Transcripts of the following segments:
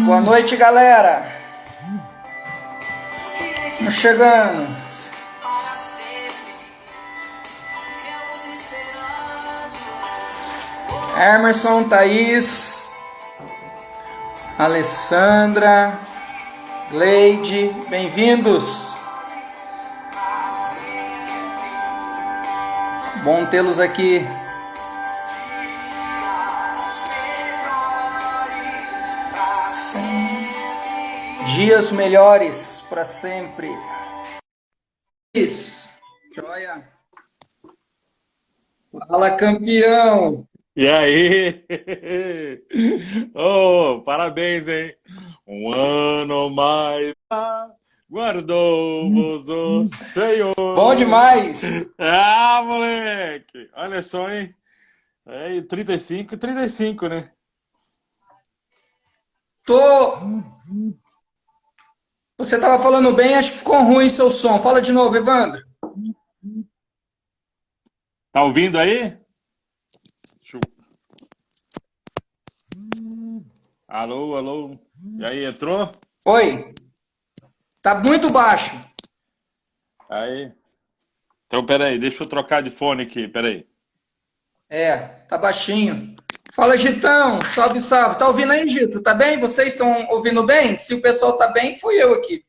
Boa noite, galera. Estamos chegando. Emerson, Thaís, Alessandra, Gleide, bem-vindos. Bom tê-los aqui. Dias melhores para sempre. Isso. Joia. Fala, campeão. E aí? Oh, parabéns, hein? Um ano mais guardou-vos o Senhor. Bom demais. Ah, moleque! Olha só, hein? É 35 e 35, né? Você estava falando bem, acho que ficou ruim seu som. Fala de novo, Evandro. Tá ouvindo aí? Deixa Alô, alô. E aí, entrou? Oi. Tá muito baixo. Aí. Então, peraí, deixa eu trocar de fone aqui, peraí. Tá baixinho. Fala, Gitão. Salve, salve. Tá ouvindo aí, Gito? Tá bem? Vocês estão ouvindo bem? Se o pessoal tá bem, fui eu aqui.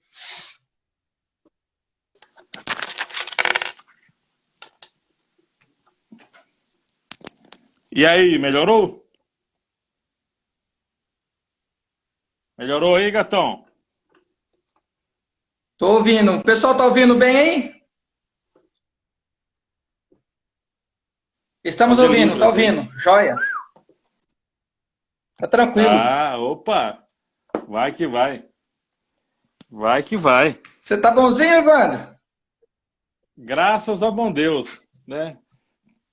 E aí, melhorou? Melhorou aí, gatão? Tô ouvindo. O pessoal tá ouvindo bem aí? Estamos Pode ouvindo, tá aí. ouvindo. Joia. Tá tranquilo. Ah, opa! Vai que vai. Vai que vai. Você tá bonzinho, Evandro? Graças a bom Deus, né?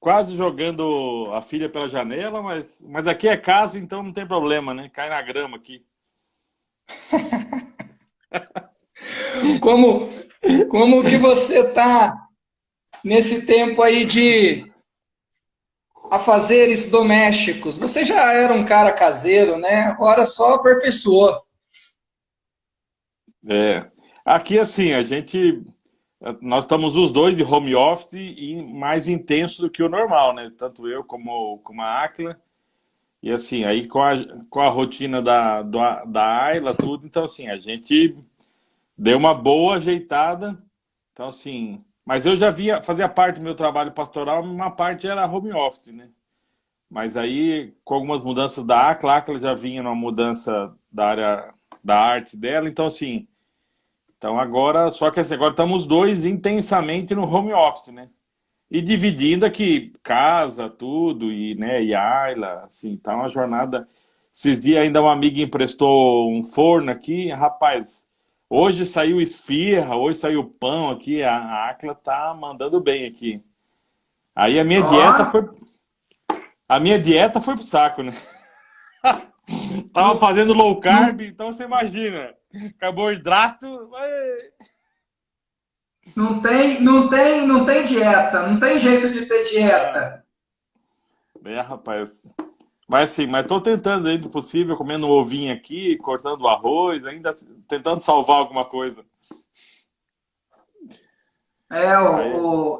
Quase jogando a filha pela janela, mas aqui é casa, então não tem problema, né? Cai na grama aqui. Como que você tá nesse tempo aí de afazeres domésticos? Você já era um cara caseiro, né? Agora só aperfeiçoou. É. Aqui, assim, nós estamos os dois de home office e mais intenso do que o normal, né? Tanto eu como a Áquila. E assim, aí com a rotina da Ayla, tudo, então assim, a gente deu uma boa ajeitada. Então assim, mas eu já fazia parte do meu trabalho pastoral, uma parte era home office, né? Mas aí, com algumas mudanças da Áquila, a Áquila já vinha numa mudança da área da arte dela, então assim, então agora, só que assim, agora estamos os dois intensamente no home office, né? E dividindo aqui casa, tudo, e, né, e Ayla, assim, tá uma jornada. Esses dias ainda uma amiga emprestou um forno aqui, rapaz, hoje saiu esfirra, hoje saiu pão aqui, a Áquila tá mandando bem aqui. Aí Ó, a minha dieta foi pro saco, né? Tava fazendo low não, carb, então você imagina, carboidrato, não tem dieta, não tem jeito de ter ah, dieta. rapaz. Mas sim, mas tô tentando aí do possível, comendo um ovinho aqui, cortando o arroz, ainda tentando salvar alguma coisa. Aí,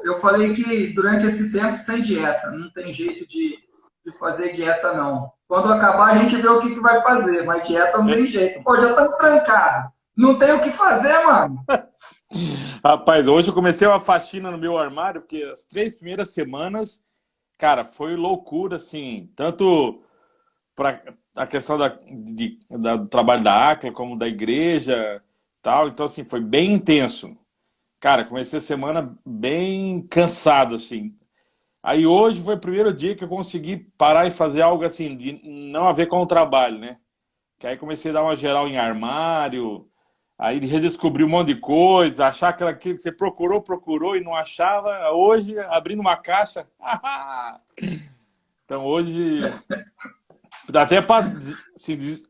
Eu falei que durante esse tempo sem dieta, não tem jeito de fazer dieta, não. Quando acabar, a gente vê o que vai fazer, mas dieta não tem jeito. Pô, já estamos trancados. Não tem o que fazer, mano. rapaz, hoje eu comecei uma faxina no meu armário, porque as 3 primeiras semanas, cara, foi loucura, assim, tanto para a questão do trabalho da ACLA, como da igreja, tal, então assim, foi bem intenso. Cara, comecei a semana bem cansado, assim. Aí hoje foi o primeiro dia que eu consegui parar e fazer algo assim, de não a ver com o trabalho, né? Que aí comecei a dar uma geral em armário, aí redescobri um monte de coisa, achar aquilo que você procurou e não achava. Hoje, abrindo uma caixa. Então hoje dá até para assim,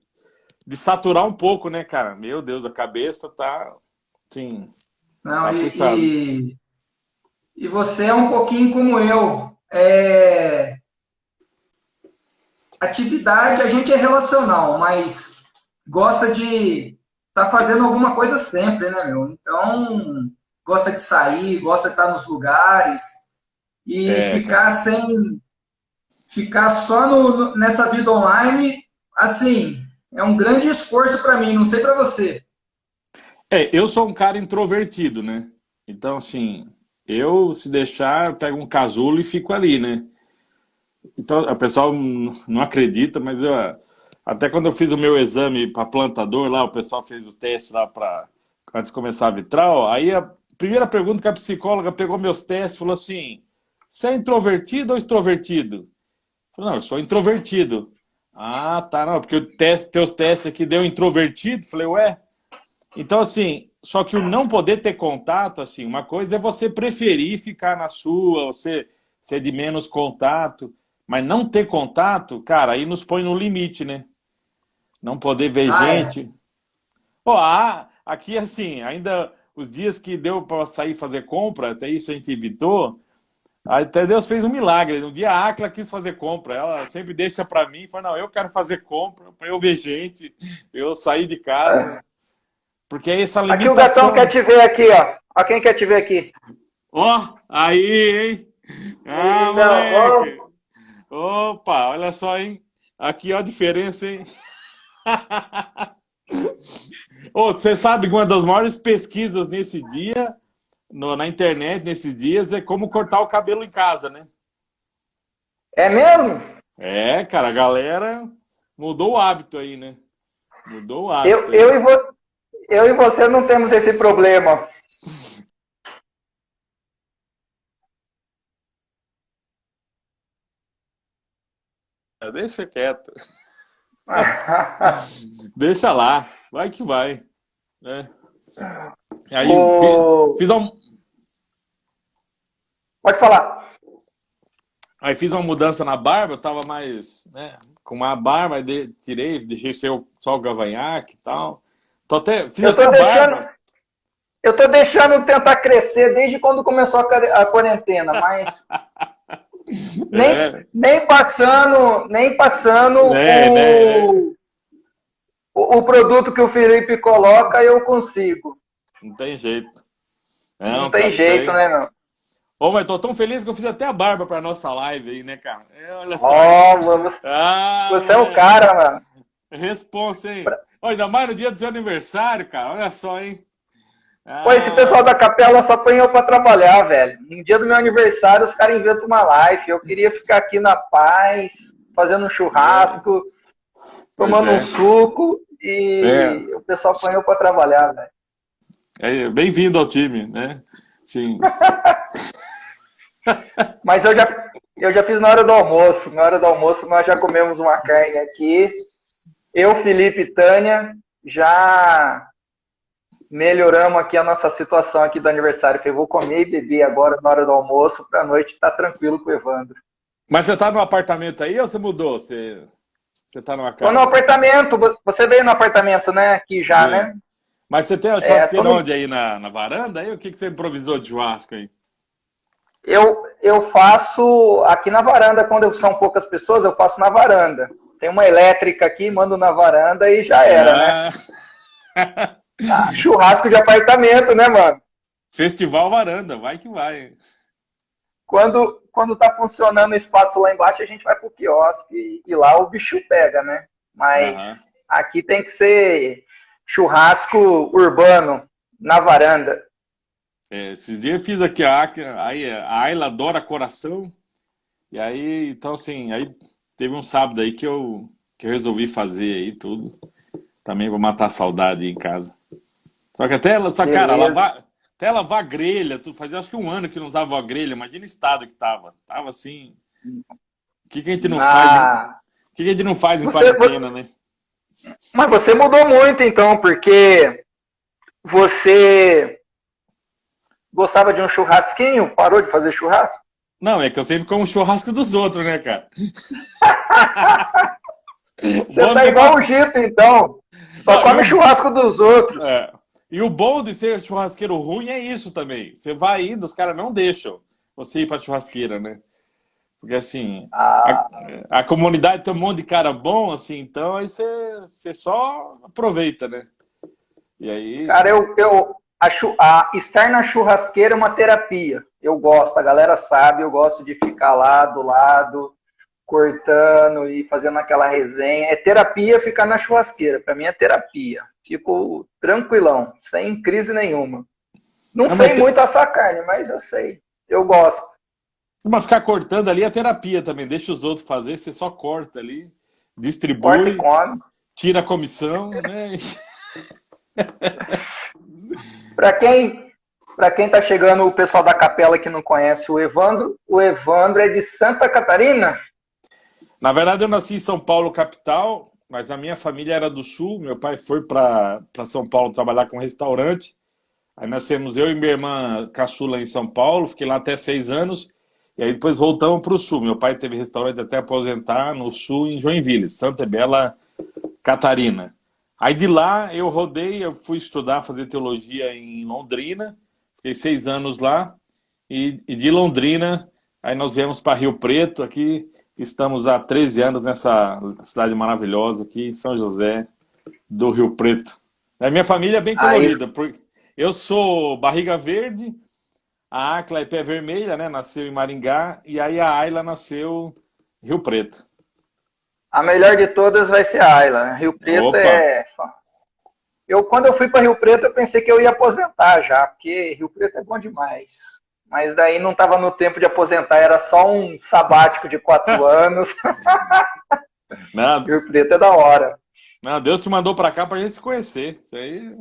de saturar um pouco, né, cara? Meu Deus, a cabeça tá, sim, Não, tá puxado. e você é um pouquinho como eu. Atividade, a gente é relacional, mas gosta de estar fazendo alguma coisa sempre, né, meu? Então, gosta de sair, gosta de estar nos lugares e É, cara. ficar só nessa vida online, assim, é um grande esforço para mim, não sei para você. Eu sou um cara introvertido, né? Então, assim, eu, se deixar, eu pego um casulo e fico ali, né? Então, o pessoal não acredita, mas até quando eu fiz o meu exame para plantador lá, o pessoal fez o teste lá para antes de começar a vitral, aí a primeira pergunta que a psicóloga pegou meus testes e falou assim: você é introvertido ou extrovertido? Eu falei, não, eu sou introvertido. Ah, tá, não, porque teus testes aqui deu introvertido. Falei, ué. Então, assim, só que o não poder ter contato, assim, uma coisa é você preferir ficar na sua, você ser de menos contato, mas não ter contato, cara, aí nos põe no limite, né? Não poder ver Ah, é. gente. Pô, aqui, assim, ainda os dias que deu para sair fazer compra, até isso a gente evitou, até Deus fez um milagre. Um dia a Acla quis fazer compra, ela sempre deixa para mim, fala, não, eu quero fazer compra, para eu ver gente, eu sair de casa. Porque é essa Aqui o gatão quer limitação. te ver aqui, ó. Ó quem quer te ver aqui. Ó, aí, hein? Ah, Lindão, ó. moleque. Opa, olha só, hein? Aqui, ó, a diferença, hein? Ô, você sabe que uma das maiores pesquisas nesse dia, na internet, nesses dias, é como cortar o cabelo em casa, né? É mesmo? É, cara, a galera mudou o hábito aí, né? Mudou o hábito Eu, aí. eu, e vo- eu e você não temos esse problema. Deixa quieto. Deixa lá, vai que vai, né? Aí o... fiz um, Pode falar. aí fiz uma mudança na barba, eu tava mais, né, com uma barba, aí tirei, deixei só o gavanhaque e tal. Fiz Eu até tô a deixando, barba. eu tô deixando tentar crescer desde quando começou a quarentena, mas nem, É, nem passando né? o produto que o Felipe coloca, eu consigo. Não tem jeito. Não Não, tem cara, isso jeito, aí. né, meu? Ô, mas tô tão feliz que eu fiz até a barba pra nossa live aí, né, cara? Olha só, hein? Ó, Ah, você é o moleque. cara, mano. Responsa, hein? Ó, ainda mais no dia do seu aniversário, cara. Olha só, hein? Pô, esse pessoal Ah, da capela só põe eu pra trabalhar, velho. No dia do meu aniversário, os caras inventam uma live. Eu queria ficar aqui na paz, fazendo um é, churrasco, pois tomando um é. suco, É, e o pessoal põe eu pra trabalhar, velho. bem-vindo ao time, né? Sim. Mas eu já fiz na hora do almoço. Na hora do almoço, nós já comemos uma carne aqui. Eu, Felipe e Tânia, já melhoramos aqui a nossa situação aqui do aniversário. Falei, vou comer e beber agora na hora do almoço, pra noite estar tranquilo com o Evandro. Mas você tá no apartamento aí ou você mudou? Você tá numa Tô no casa? apartamento, você veio no apartamento, né? Aqui já, Vem. né? Mas você tem a Tô churrasqueira no, onde aí na varanda? Aí o que você improvisou de churrasco aí? eu faço aqui na varanda, quando são poucas pessoas, eu faço na varanda. Tem uma elétrica aqui, mando na varanda e já era, né? Ah, Ah, churrasco de apartamento, né, mano? Festival varanda, vai que vai. Quando tá funcionando o espaço lá embaixo, a gente vai pro quiosque e lá o bicho pega, né? Aham. Mas aqui tem que ser churrasco urbano, na varanda. Esses dias eu fiz aqui a Ayla adora coração. E aí, então assim, aí teve um sábado aí que eu resolvi fazer aí tudo. Também vou matar a saudade aí em casa. Cara, Beleza. até lavar a grelha, fazia acho que um ano que não usava a grelha, imagina o estado que tava. Tava assim, o que que a gente não faz Ah, o que que a gente não faz em você, quarentena, né? mas você mudou muito, então, porque você gostava de um churrasquinho, parou de fazer churrasco? Não, é que eu sempre como churrasco dos outros, né, cara? Você Bom tá dizer igual pra... o Gito, então. Só come churrasco dos outros. É. E o bom de ser churrasqueiro ruim é isso também. Você vai indo, os caras não deixam você ir pra churrasqueira, né? Porque assim, Ah, a comunidade tem um monte de cara bom, assim, então aí você só aproveita, né? E aí. cara, estar na churrasqueira é uma terapia. Eu gosto, a galera sabe, eu gosto de ficar lá do lado, cortando e fazendo aquela resenha. É terapia ficar na churrasqueira. Para mim é terapia. Fico tranquilão, sem crise nenhuma. Não Não, sei muito assar carne, mas eu sei. Eu gosto. mas ficar cortando ali é terapia também. Deixa os outros fazer, você só corta ali, Corta e distribui, come. tira a comissão, né? Para quem tá chegando, o pessoal da capela que não conhece o Evandro é de Santa Catarina? Na verdade, eu nasci em São Paulo, capital, mas a minha família era do Sul. Meu pai foi para São Paulo trabalhar com restaurante. Aí nascemos eu e minha irmã caçula em São Paulo, fiquei lá até 6 anos. E aí depois voltamos para o Sul. Meu pai teve restaurante até aposentar no Sul, em Joinville, Santa Bela, Catarina. Aí de lá eu rodei, eu fui estudar, fazer teologia em Londrina. Fiquei 6 anos lá. E de Londrina, aí nós viemos para Rio Preto, aqui. Estamos há 13 anos nessa cidade maravilhosa aqui, em São José do Rio Preto. A minha família é bem Aí, colorida, porque eu sou barriga verde, a Acla é pé vermelha, né? Nasceu em Maringá, e aí a Ayla nasceu em Rio Preto. a melhor de todas vai ser a Ayla. Rio Preto Opa! é. Quando eu fui para Rio Preto, eu pensei que eu ia aposentar já, porque Rio Preto é bom demais. Mas daí não estava no tempo de aposentar, era só um sabático de 4 anos. Não, Rio Preto é da hora. não, Deus te mandou para cá para a gente se conhecer. Isso aí.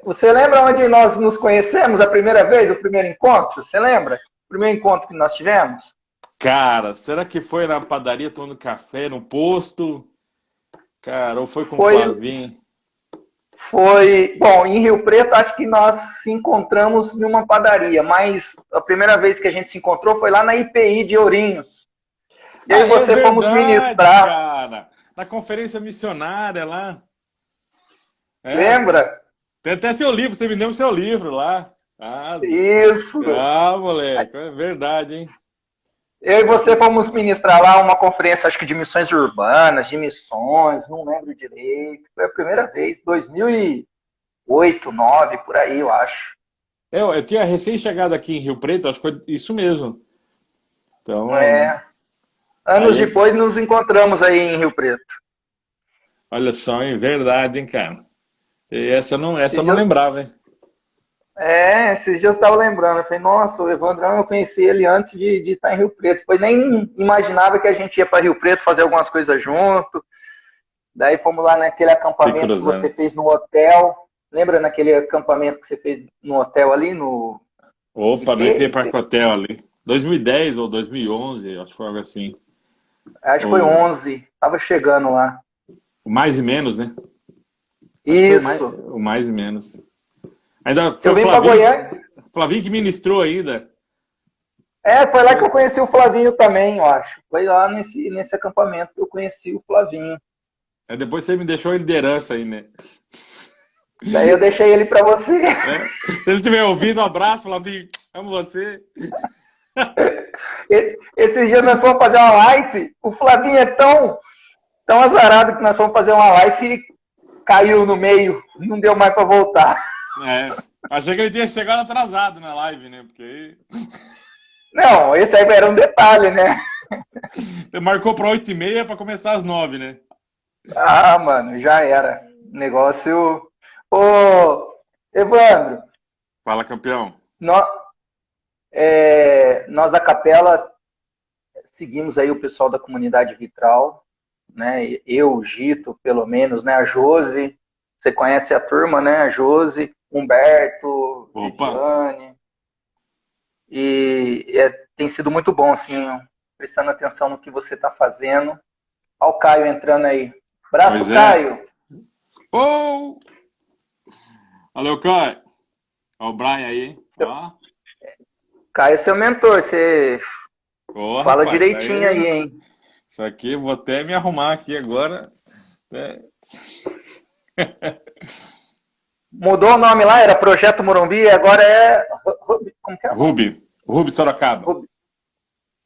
Você lembra onde nós nos conhecemos a primeira vez, o primeiro encontro? Você lembra? O primeiro encontro que nós tivemos? Cara, será que foi na padaria tomando café, no posto? Cara, ou foi com o Foi, Flavinho? bom, em Rio Preto acho que nós se encontramos em uma padaria, mas a primeira vez que a gente se encontrou foi lá na IPI de Ourinhos. E aí Ah, é você fomos verdade, ministrar, cara. Na conferência missionária lá. É, lembra? tem até seu livro, você me deu o seu livro lá. Ah, Isso. moleque, é verdade, hein? Eu e você fomos ministrar lá uma conferência, acho que de missões urbanas, de missões, não lembro direito. Foi a primeira vez, 2008, 2009, por aí, eu acho. Eu tinha recém chegado aqui em Rio Preto, acho que foi isso mesmo. Então, É, anos aí, depois nos encontramos aí em Rio Preto. olha só, hein? Verdade, hein, cara? E essa Esses eu não dias, lembrava, hein? esses dias eu estava lembrando, eu falei, nossa, o Evandrão, eu conheci ele antes de estar em Rio Preto. Pois nem imaginava que a gente ia para Rio Preto fazer algumas coisas junto. Daí fomos lá naquele Se acampamento que você cruzando. fez no hotel. Lembra naquele acampamento que você fez no hotel ali, no Opa, no IP Parque IP? Hotel ali. 2010 ou 2011, acho que foi algo assim. Acho que foi O, 11. Tava chegando lá. o mais e menos, né? Acho que foi Isso. o mais e menos. Ainda foi Eu o vim para Goiânia. Flavinho que ministrou ainda. Foi lá que eu conheci o Flavinho também, eu acho. Foi lá nesse acampamento que eu conheci o Flavinho. Aí depois você me deixou a liderança aí, né? Daí eu deixei ele para você. É. Se ele tiver ouvido, um abraço, Flavinho, amo você. Esses dias nós fomos fazer uma live. O Flavinho é tão azarado que nós fomos fazer uma live e caiu no meio. Não deu mais para voltar. É. Achei que ele tinha chegado atrasado na live, né? Porque aí Não, esse aí era um detalhe, né? você marcou para 8h30 para começar às 9, né? Ah, mano, já era. Negócio. Ô, Evandro, Fala, campeão. nós, nós da Capela seguimos aí o pessoal da comunidade Vitral, né? Eu, o Gito, pelo menos, né? A Josi, você conhece a turma, né? A Josi, Humberto, Opa, Viviane. E tem sido muito bom, assim, prestando atenção no que você está fazendo. Olha o Caio entrando aí. Braço, pois é. Caio. Oh! Valeu, Caio. Olha o Brian aí. Ó. Caio é seu mentor, você Ô, fala rapaz, direitinho aí, hein? isso aqui, vou até me arrumar aqui agora É. Mudou o nome lá, era Projeto Morumbi, agora é... Como que é? Rubi Sorocaba. Rubi.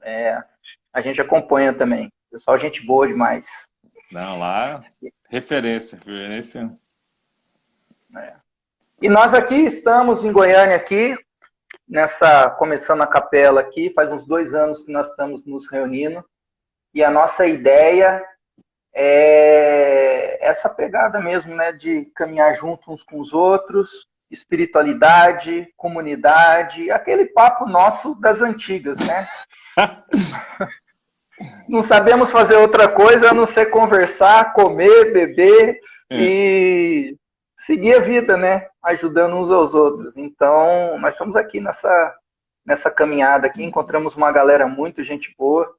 É, a gente acompanha também. Pessoal, gente boa demais. Não, lá, referência. É. E nós aqui estamos em Goiânia, aqui, começando a capela aqui, faz uns 2 anos que nós estamos nos reunindo, e a nossa ideia é essa pegada mesmo, né, de caminhar junto uns com os outros, espiritualidade, comunidade, aquele papo nosso das antigas, né? Não sabemos fazer outra coisa a não ser conversar, comer, beber e seguir a vida, né? Ajudando uns aos outros. Então, nós estamos aqui nessa caminhada aqui, encontramos uma galera muito gente boa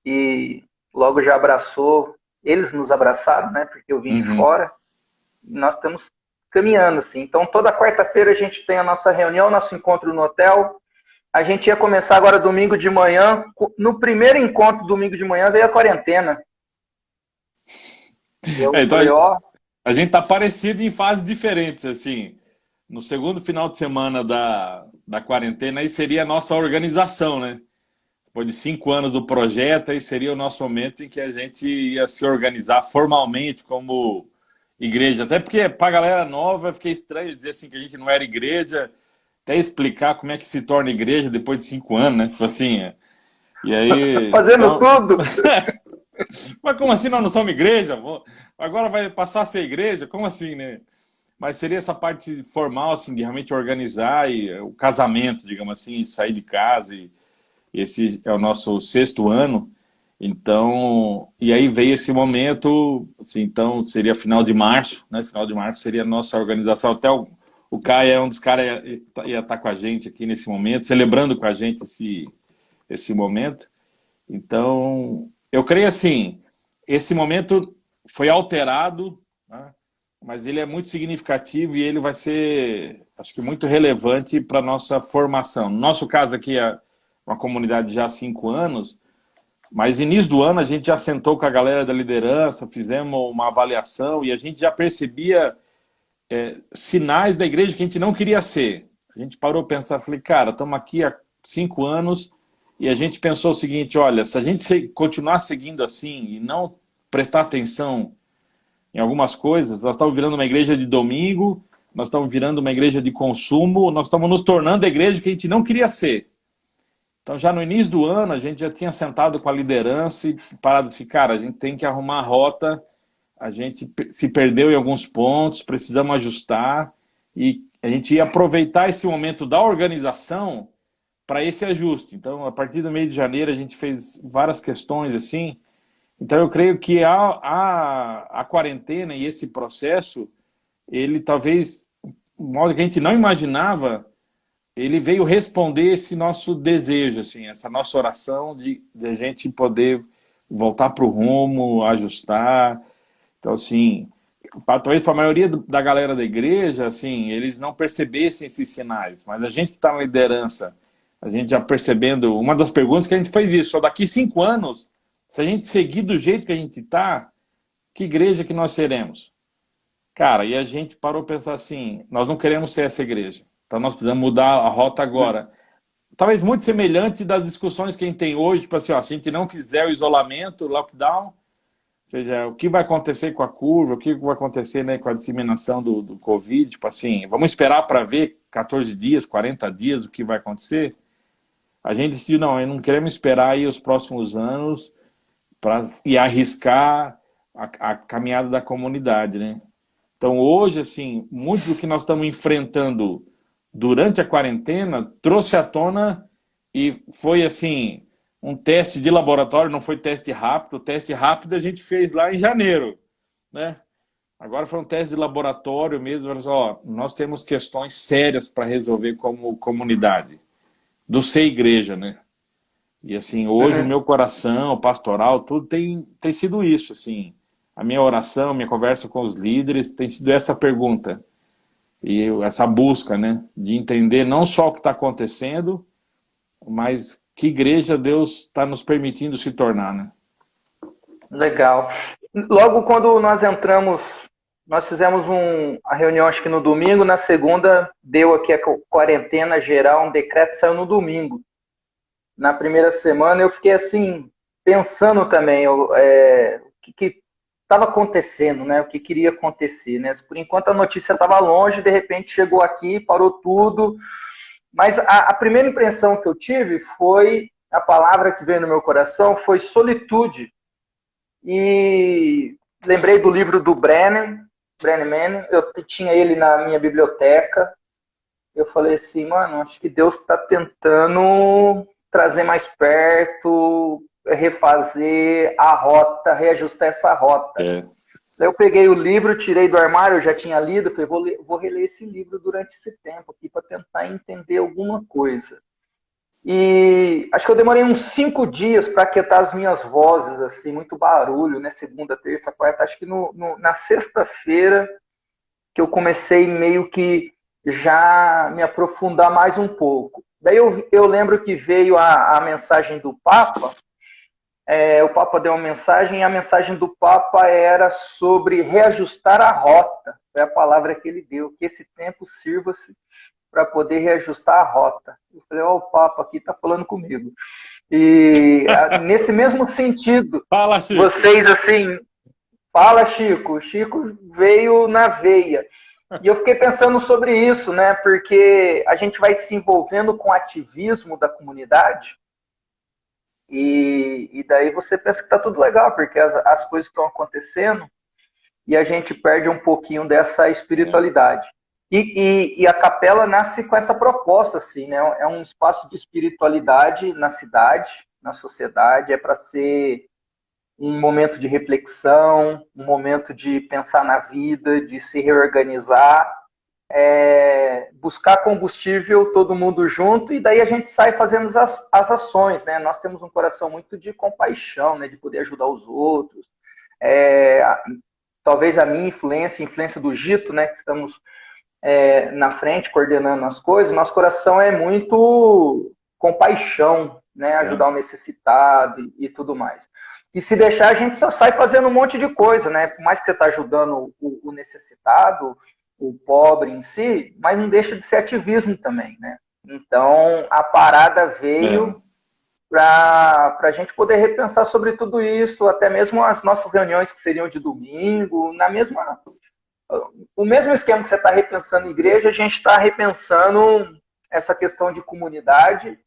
e logo já abraçou. Eles nos abraçaram, né? Porque eu vim de fora. E nós estamos caminhando, assim. Então, toda quarta-feira a gente tem a nossa reunião, nosso encontro no hotel. A gente ia começar agora domingo de manhã. No primeiro encontro, domingo de manhã, veio a quarentena. A gente tá parecido em fases diferentes, assim. No segundo final de semana da quarentena, aí seria a nossa organização, né? Depois de 5 anos do projeto, aí seria o nosso momento em que a gente ia se organizar formalmente como igreja. Até porque pra galera nova fica estranho dizer assim que a gente não era igreja, até explicar como é que se torna igreja depois de 5 anos, né? Tipo assim, e aí... Fazendo tudo! Mas como assim nós não somos igreja? Agora vai passar a ser igreja? Como assim, né? Mas seria essa parte formal, assim, de realmente organizar o casamento, digamos assim, sair de casa. E esse é o nosso 6º ano. Então, e aí veio esse momento, assim, então seria final de março, né? Final de março seria a nossa organização. Até o Caio é um dos caras ia estar com a gente aqui nesse momento, celebrando com a gente esse momento. Então, eu creio assim, esse momento foi alterado, né? Mas ele é muito significativo e ele vai ser, acho que muito relevante para a nossa formação. No nosso caso aqui é uma comunidade já há 5 anos, mas início do ano a gente já sentou com a galera da liderança, fizemos uma avaliação e a gente já percebia sinais da igreja que a gente não queria ser. A gente parou a pensar, falei, cara, estamos aqui há 5 anos e a gente pensou o seguinte, olha, se a gente continuar seguindo assim e não prestar atenção em algumas coisas, nós estamos virando uma igreja de domingo, nós estamos virando uma igreja de consumo, nós estamos nos tornando a igreja que a gente não queria ser. Então, já no início do ano, a gente já tinha sentado com a liderança e parado assim, cara, a gente tem que arrumar a rota, a gente se perdeu em alguns pontos, precisamos ajustar, e a gente ia aproveitar esse momento da organização para esse ajuste. Então, a partir do mês de janeiro, a gente fez várias questões assim. Então, eu creio que a quarentena e esse processo, ele talvez, de modo que a gente não imaginava, ele veio responder esse nosso desejo, assim, essa nossa oração de a gente poder voltar para o rumo, ajustar. Então, assim, talvez para a maioria da galera da igreja, assim, eles não percebessem esses sinais, mas a gente que está na liderança, a gente já percebendo, uma das perguntas que a gente fez isso, só daqui 5 anos, se a gente seguir do jeito que a gente está, que igreja que nós seremos? Cara, e a gente parou a pensar assim, nós não queremos ser essa igreja. Então nós precisamos mudar a rota agora. Talvez muito semelhante das discussões que a gente tem hoje, tipo assim, ó, se a gente não fizer o isolamento, o lockdown, ou seja, o que vai acontecer com a curva, o que vai acontecer, né, com a disseminação do Covid, tipo assim, vamos esperar para ver 14 dias, 40 dias, o que vai acontecer? A gente decidiu, não queremos esperar aí os próximos anos e arriscar a caminhada da comunidade, né? Então hoje, assim, muito do que nós estamos enfrentando durante a quarentena trouxe à tona e foi, assim, um teste de laboratório, não foi teste rápido. O teste rápido a gente fez lá em janeiro, né? Agora foi um teste de laboratório mesmo. Ó, nós temos questões sérias para resolver como comunidade, do ser igreja, né? E assim, hoje o meu coração, o pastoral, tudo tem sido isso, assim. A minha oração, a minha conversa com os líderes tem sido essa pergunta. E essa busca, né? De entender não só o que está acontecendo, mas que igreja Deus está nos permitindo se tornar, né? Legal. logo quando nós entramos, nós fizemos a reunião acho que no domingo, na segunda deu aqui a quarentena geral, um decreto saiu no domingo. Na primeira semana eu fiquei assim, pensando também o que estava acontecendo, né? O que queria acontecer, né? Por enquanto a notícia estava longe, de repente chegou aqui, parou tudo. Mas a primeira impressão que eu tive foi, a palavra que veio no meu coração foi solitude. E lembrei do livro do Brené Manning, eu tinha ele na minha biblioteca. Eu falei assim, mano, acho que Deus está tentando trazer mais perto, refazer a rota, reajustar essa rota. Daí eu peguei o livro, tirei do armário, eu já tinha lido, falei, vou reler esse livro durante esse tempo aqui para tentar entender alguma coisa. E acho que eu demorei uns 5 dias para aquietar as minhas vozes, assim, muito barulho, né? Segunda, terça, quarta. Acho que na sexta-feira que eu comecei meio que já me aprofundar mais um pouco. Daí eu lembro que veio a mensagem do Papa. O Papa deu uma mensagem e a mensagem do Papa era sobre reajustar a rota. Foi a palavra que ele deu, que esse tempo sirva-se para poder reajustar a rota. Eu falei, o Papa aqui está falando comigo. E nesse mesmo sentido, Fala, Chico. Vocês assim, fala, Chico. O Chico veio na veia. E eu fiquei pensando sobre isso, né? Porque a gente vai se envolvendo com o ativismo da comunidade e daí você pensa que está tudo legal, porque as coisas estão acontecendo e a gente perde um pouquinho dessa espiritualidade. E a capela nasce com essa proposta, assim, né? É um espaço de espiritualidade na cidade, na sociedade, é para ser um momento de reflexão, um momento de pensar na vida, de se reorganizar, buscar combustível, todo mundo junto, e daí a gente sai fazendo as ações, né? Nós temos um coração muito de compaixão, né? De poder ajudar os outros. Talvez a minha influência, a influência do Gito, né? Que estamos na frente, coordenando as coisas, nosso coração é muito compaixão, né? Ajudar o necessitado e tudo mais. E se deixar, a gente só sai fazendo um monte de coisa, né? Por mais que você está ajudando o necessitado, o pobre em si, mas não deixa de ser ativismo também, né? Então, a parada veio para a gente poder repensar sobre tudo isso, até mesmo as nossas reuniões que seriam de domingo, o mesmo esquema que você está repensando em igreja, a gente está repensando essa questão de comunidade.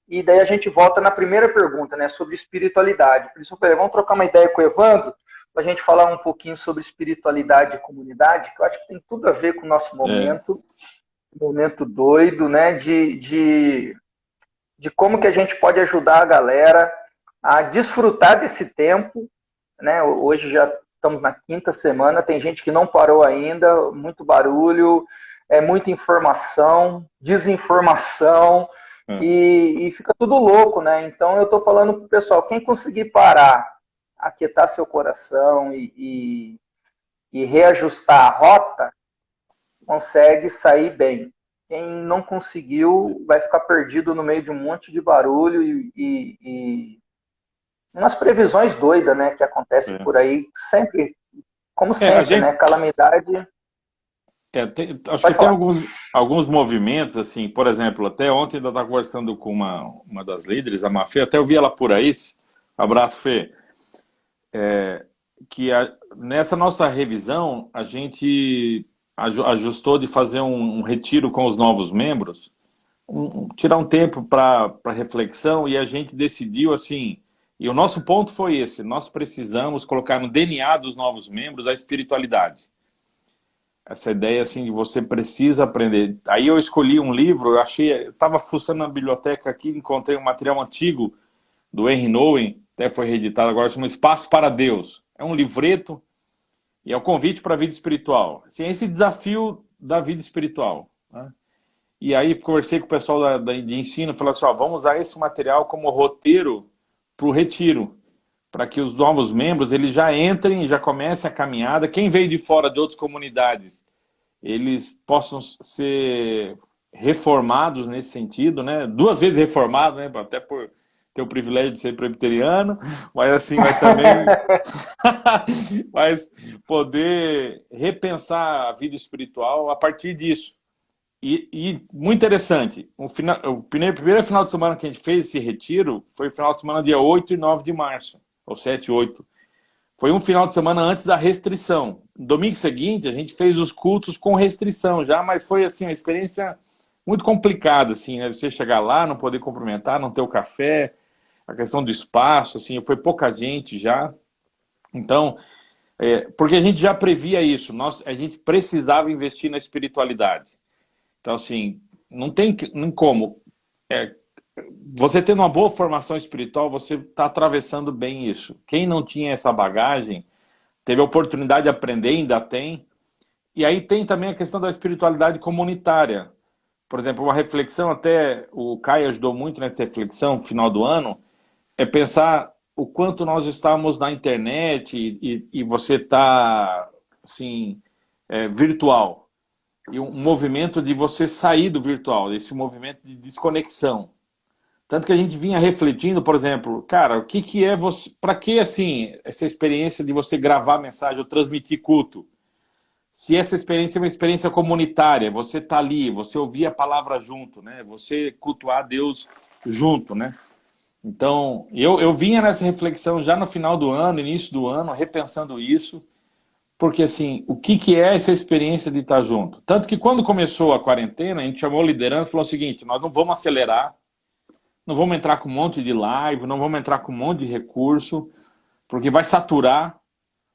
E daí a gente volta na primeira pergunta, né, sobre espiritualidade. Por isso eu falei, vamos trocar uma ideia com o Evandro, para a gente falar um pouquinho sobre espiritualidade e comunidade, que eu acho que tem tudo a ver com o nosso momento, momento doido, né, de como que a gente pode ajudar a galera a desfrutar desse tempo, né? Hoje já estamos na 5ª semana, tem gente que não parou ainda, muito barulho, muita informação, desinformação, e fica tudo louco, né? Então eu estou falando pro pessoal, quem conseguir parar, aquietar seu coração e reajustar a rota, consegue sair bem. Quem não conseguiu vai ficar perdido no meio de um monte de barulho e umas previsões doidas, né, que acontecem por aí, sempre, como sempre, né, calamidade. Acho que tem alguns movimentos, assim, por exemplo, até ontem eu estava conversando com uma das líderes, a Mafê, até eu vi ela por aí, abraço, Fê, que nessa nossa revisão a gente ajustou de fazer um retiro com os novos membros, tirar um tempo para reflexão, e a gente decidiu assim, e o nosso ponto foi esse, nós precisamos colocar no DNA dos novos membros a espiritualidade. Essa ideia assim de você precisa aprender. Aí eu escolhi um livro, eu estava fuçando na biblioteca aqui, encontrei um material antigo do Henry Nouwen, até foi reeditado agora, chama Espaço para Deus. É um livreto e é um convite para a vida espiritual. Assim, é esse desafio da vida espiritual, né? E aí conversei com o pessoal de ensino, falei assim, vamos usar esse material como roteiro para o retiro, para que os novos membros eles já entrem, já comecem a caminhada. Quem veio de fora de outras comunidades, eles possam ser reformados nesse sentido, né? 2 vezes reformados, né? Até por ter o privilégio de ser presbiteriano, mas assim, vai também mas poder repensar a vida espiritual a partir disso. E muito interessante, o primeiro final de semana que a gente fez esse retiro foi o final de semana dia 8 e 9 de março, ou 7 e 8. Foi um final de semana antes da restrição. No domingo seguinte, a gente fez os cultos com restrição já, mas foi assim uma experiência muito complicada, assim, né? Você chegar lá, não poder cumprimentar, não ter o café, a questão do espaço, assim, foi pouca gente já. Então, porque a gente já previa isso, a gente precisava investir na espiritualidade. Então, assim, não tem como. Você tendo uma boa formação espiritual, você está atravessando bem isso. Quem não tinha essa bagagem, teve a oportunidade de aprender, ainda tem. E aí tem também a questão da espiritualidade comunitária. Por exemplo, uma reflexão, até o Caio ajudou muito nessa reflexão, no final do ano, é pensar o quanto nós estamos na internet e você está, assim, virtual. E um movimento de você sair do virtual, esse movimento de desconexão. Tanto que a gente vinha refletindo, por exemplo, cara, o que é você, para que assim, essa experiência de você gravar mensagem ou transmitir culto? Se essa experiência é uma experiência comunitária, você tá ali, você ouvir a palavra junto, né? Você cultuar Deus junto, né? Então, eu vinha nessa reflexão já no final do ano, início do ano, repensando isso. Porque, assim, o que é essa experiência de estar junto? Tanto que quando começou a quarentena, a gente chamou a liderança e falou o seguinte, nós não vamos acelerar, não vamos entrar com um monte de live, não vamos entrar com um monte de recurso, porque vai saturar,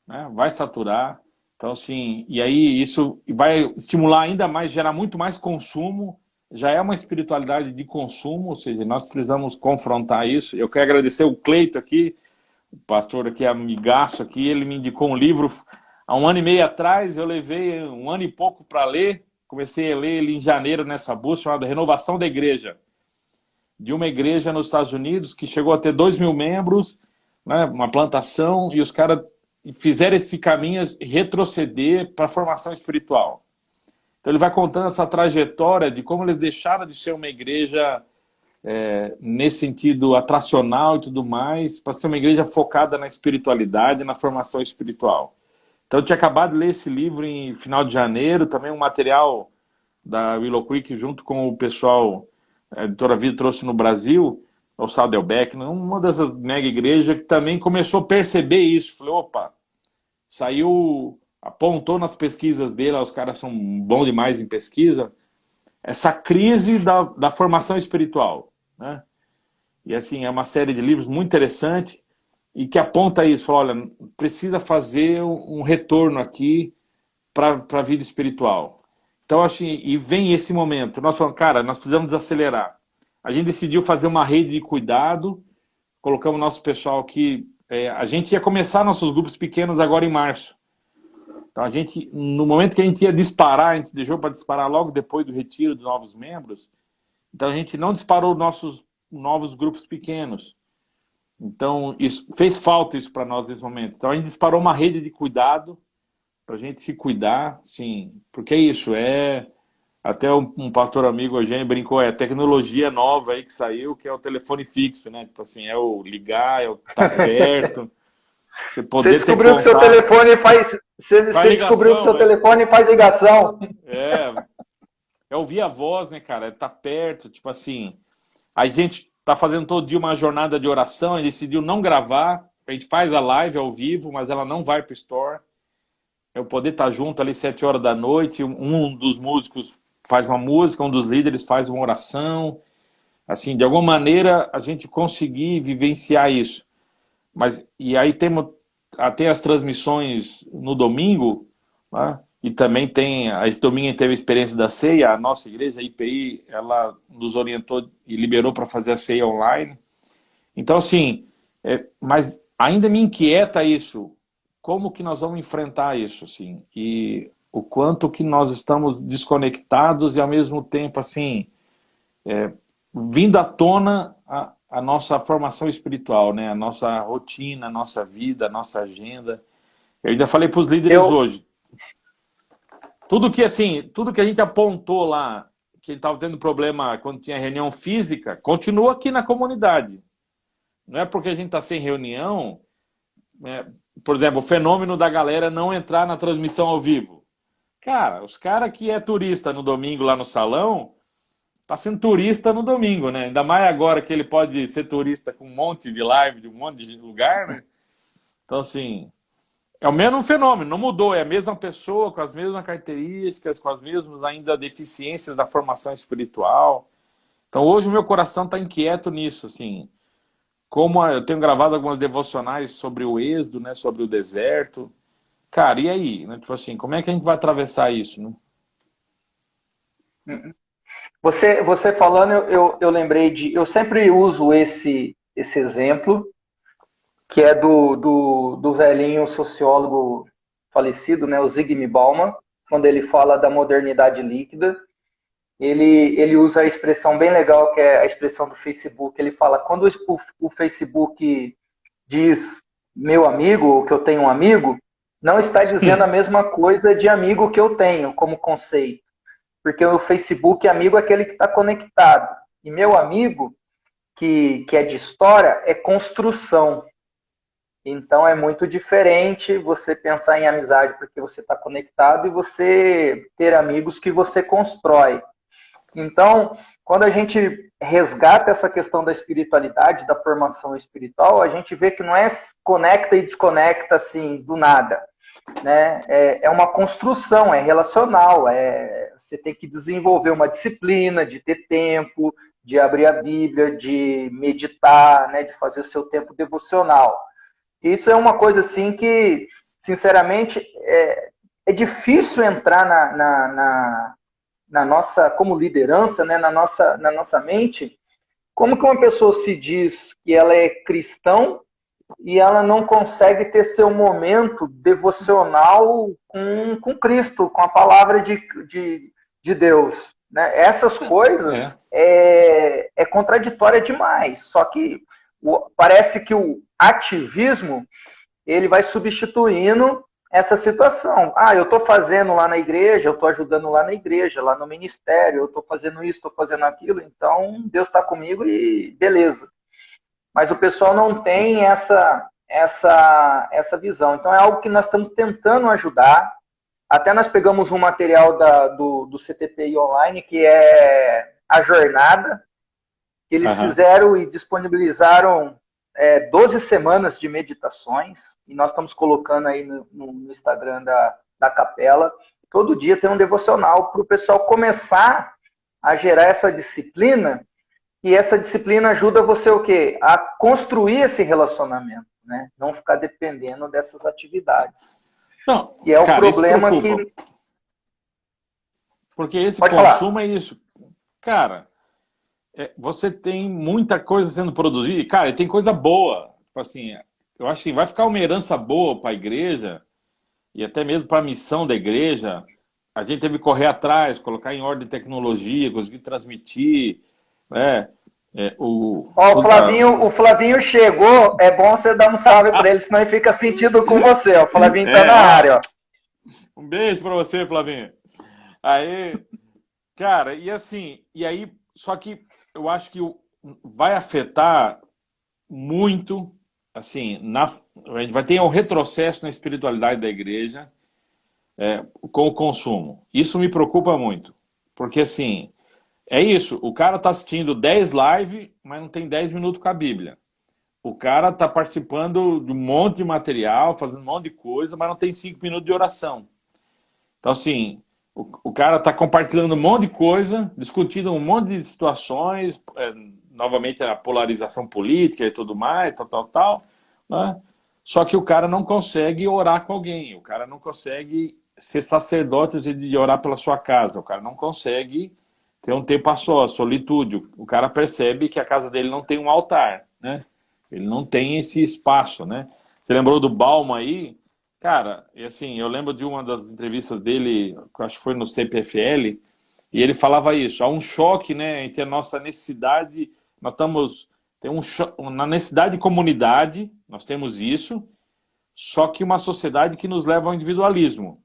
né? Vai saturar. Então, assim, e aí isso vai estimular ainda mais, gerar muito mais consumo, já é uma espiritualidade de consumo, ou seja, nós precisamos confrontar isso. Eu quero agradecer o Cleito aqui, o pastor aqui, amigaço aqui, ele me indicou um livro há 1 ano e meio atrás, eu levei 1 ano e pouco para ler, comecei a ler ele em janeiro nessa busca chamada Renovação da Igreja, de uma igreja nos Estados Unidos que chegou a ter 2.000 membros, né, uma plantação, e os caras fizeram esse caminho retroceder para a formação espiritual. Então ele vai contando essa trajetória de como eles deixaram de ser uma igreja nesse sentido atracional e tudo mais, para ser uma igreja focada na espiritualidade, na formação espiritual. Então eu tinha acabado de ler esse livro em final de janeiro, também um material da Willow Creek junto com o pessoal, a Editora Vida trouxe no Brasil, o Sadelbeck, uma dessas mega igrejas que também começou a perceber isso. Falei, opa, saiu, apontou nas pesquisas dele, os caras são bons demais em pesquisa, essa crise da formação espiritual, né? E assim, é uma série de livros muito interessante e que aponta isso, fala, olha, precisa fazer um retorno aqui para a vida espiritual. Então, assim, e vem esse momento, nós falamos, cara, nós precisamos desacelerar. A gente decidiu fazer uma rede de cuidado, colocamos nosso pessoal aqui, a gente ia começar nossos grupos pequenos agora em março. Então, a gente, no momento que a gente ia disparar, a gente deixou para disparar logo depois do retiro dos novos membros, então a gente não disparou nossos novos grupos pequenos. Então, isso, fez falta isso para nós nesse momento. Então, a gente disparou uma rede de cuidado, para a gente se cuidar, sim, porque é isso, até um pastor amigo, Eugênio, brincou, tecnologia nova aí que saiu, que é o telefone fixo, né? Tipo assim, é o ligar, é o estar perto. Você descobriu que seu telefone faz. Você descobriu que seu telefone faz ligação. É ouvir a voz, né, cara? Tá perto, tipo assim. A gente tá fazendo todo dia uma jornada de oração, a gente decidiu não gravar, a gente faz a live ao vivo, mas ela não vai pro store. Eu poder estar junto ali 7 horas da noite, um dos músicos faz uma música, um dos líderes faz uma oração, assim, de alguma maneira a gente conseguir vivenciar isso. Mas, e aí tem as transmissões no domingo, né? E também esse domingo a gente teve a experiência da ceia, a nossa igreja, a IPI, ela nos orientou e liberou para fazer a ceia online. Então, assim, mas ainda me inquieta isso, como que nós vamos enfrentar isso, assim, e o quanto que nós estamos desconectados e ao mesmo tempo, assim, vindo à tona a nossa formação espiritual, né? A nossa rotina, a nossa vida, a nossa agenda. Eu ainda falei para os líderes hoje, tudo que a gente apontou lá, que estava tendo problema quando tinha reunião física, continua aqui na comunidade. não é porque a gente está sem reunião, por exemplo, o fenômeno da galera não entrar na transmissão ao vivo. Cara, os caras que é turista no domingo lá no salão, tá sendo turista no domingo, né? Ainda mais agora que ele pode ser turista com um monte de live, de um monte de lugar, né? Então, assim, é o mesmo fenômeno, não mudou, é a mesma pessoa, com as mesmas características, com as mesmas ainda deficiências da formação espiritual. Então, hoje o meu coração está inquieto nisso, assim. Como eu tenho gravado algumas devocionais sobre o êxodo, né, sobre o deserto. Cara, e aí? Né? Tipo assim, como é que a gente vai atravessar isso? Né? Você falando, eu lembrei de... Eu sempre uso esse exemplo, que é do velhinho sociólogo falecido, né, o Zygmunt Bauman, quando ele fala da modernidade líquida. Ele usa a expressão bem legal, que é a expressão do Facebook. Ele fala, quando o Facebook diz meu amigo, ou que eu tenho um amigo, não está dizendo a mesma coisa de amigo que eu tenho, como conceito. Porque o Facebook amigo é aquele que está conectado. E meu amigo, que é de história, é construção. Então é muito diferente você pensar em amizade porque você está conectado e você ter amigos que você constrói. Então, quando a gente resgata essa questão da espiritualidade, da formação espiritual, a gente vê que não é conecta e desconecta assim do nada, né? É uma construção, é relacional, você tem que desenvolver uma disciplina, de ter tempo, de abrir a Bíblia, de meditar, né? De fazer seu tempo devocional. Isso é uma coisa assim que, sinceramente, é difícil entrar na nossa, como liderança, né, na nossa mente, como que uma pessoa se diz que ela é cristão e ela não consegue ter seu momento devocional com Cristo, com a palavra de Deus. Né? Essas coisas é contraditória demais. Só que parece que o ativismo ele vai substituindo essa situação. Eu estou fazendo lá na igreja, eu estou ajudando lá na igreja, lá no ministério, eu estou fazendo isso, estou fazendo aquilo, então Deus está comigo e beleza. Mas o pessoal não tem essa visão. Então é algo que nós estamos tentando ajudar. Até nós pegamos um material do CTPI Online, que é a jornada, que eles fizeram e disponibilizaram 12 semanas de meditações, e nós estamos colocando aí no Instagram da Capela. Todo dia tem um devocional para o pessoal começar a gerar essa disciplina, e essa disciplina ajuda você o quê? A construir esse relacionamento, né? Não ficar dependendo dessas atividades. Não, e é cara, o problema que... Porque esse Pode consumo falar. é isso. Cara, você tem muita coisa sendo produzida, e, cara, tem coisa boa. Tipo assim, eu acho que vai ficar uma herança boa para a igreja, e até mesmo para a missão da igreja. A gente teve que correr atrás, colocar em ordem tecnologia, conseguir transmitir, né? O Flavinho chegou, é bom você dar um salve para ele, senão ele fica sentido com você. O Flavinho tá na área, ó. Um beijo para você, Flavinho. Aí, cara, e assim, e aí, só que eu acho que vai afetar muito, assim, a gente vai ter um retrocesso na espiritualidade da igreja com o consumo. Isso me preocupa muito, porque assim, é isso, o cara tá assistindo 10 lives, mas não tem 10 minutos com a Bíblia. O cara tá participando de um monte de material, fazendo um monte de coisa, mas não tem 5 minutos de oração. Então, assim, o cara tá compartilhando um monte de coisa, discutindo um monte de situações, novamente a polarização política e tudo mais, tal, né? Só que o cara não consegue orar com alguém, o cara não consegue ser sacerdote de orar pela sua casa, o cara não consegue ter um tempo a sós, solitude. O cara percebe que a casa dele não tem um altar, né? Ele não tem esse espaço, né? Você lembrou do Bauman aí? Cara, e assim, eu lembro de uma das entrevistas dele, que acho que foi no CPFL, e ele falava isso, há um choque, né, entre a nossa necessidade, na necessidade de comunidade, nós temos isso, só que uma sociedade que nos leva ao individualismo.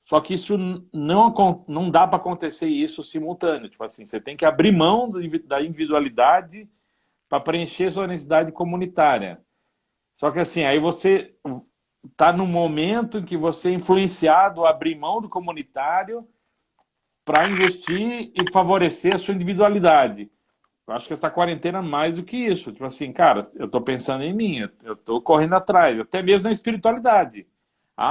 Só que isso não dá para acontecer isso simultâneo. Tipo assim, você tem que abrir mão da individualidade para preencher sua necessidade comunitária. Só que assim, aí você está no momento em que você é influenciado a abrir mão do comunitário para investir e favorecer a sua individualidade. Eu acho que essa quarentena é mais do que isso. Tipo assim, cara, eu estou pensando em mim, eu estou correndo atrás, até mesmo na espiritualidade.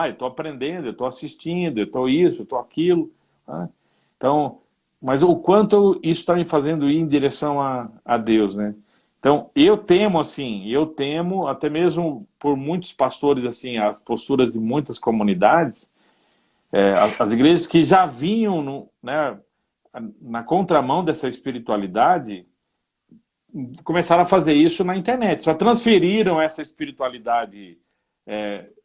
Eu estou aprendendo, eu estou assistindo, eu estou isso, eu estou aquilo. Né? Então, mas o quanto isso está me fazendo ir em direção a Deus, né? Então, eu temo, até mesmo por muitos pastores, assim, as posturas de muitas comunidades, as igrejas que já vinham né, na contramão dessa espiritualidade, começaram a fazer isso na internet. Só transferiram essa espiritualidade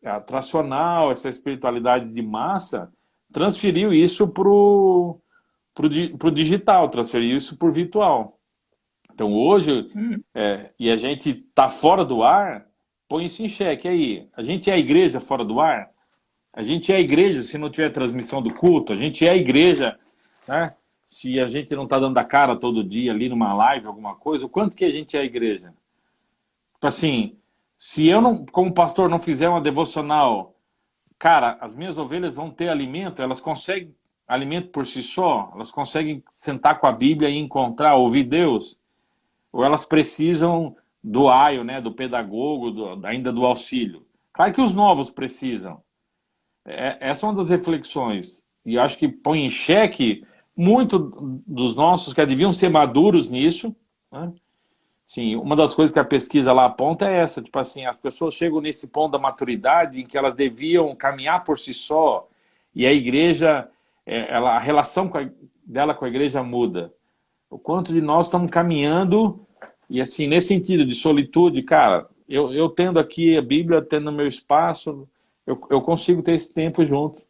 atracional, essa espiritualidade de massa, transferiu isso pro digital, transferiu isso pro virtual. Então hoje, e a gente está fora do ar, põe isso em xeque. Aí, a gente é a igreja fora do ar? A gente é a igreja se não tiver transmissão do culto? A gente é a igreja, né? Se a gente não está dando a cara todo dia ali numa live, alguma coisa, o quanto que a gente é a igreja? Assim, se eu, não, como pastor, não fizer uma devocional, cara, as minhas ovelhas vão ter alimento, elas conseguem alimento por si só? Elas conseguem sentar com a Bíblia e encontrar, ouvir Deus? Ou elas precisam do aio, né, do pedagogo, ainda do auxílio? Claro que os novos precisam. Essa é uma das reflexões. E eu acho que põe em xeque muito dos nossos que deviam ser maduros nisso, né? Sim, uma das coisas que a pesquisa lá aponta é essa, tipo assim, as pessoas chegam nesse ponto da maturidade em que elas deviam caminhar por si só, e a igreja, a relação dela com a igreja muda. O quanto de nós estamos caminhando, e assim, nesse sentido de solitude, cara, eu tendo aqui a Bíblia, tendo meu espaço, eu consigo ter esse tempo junto.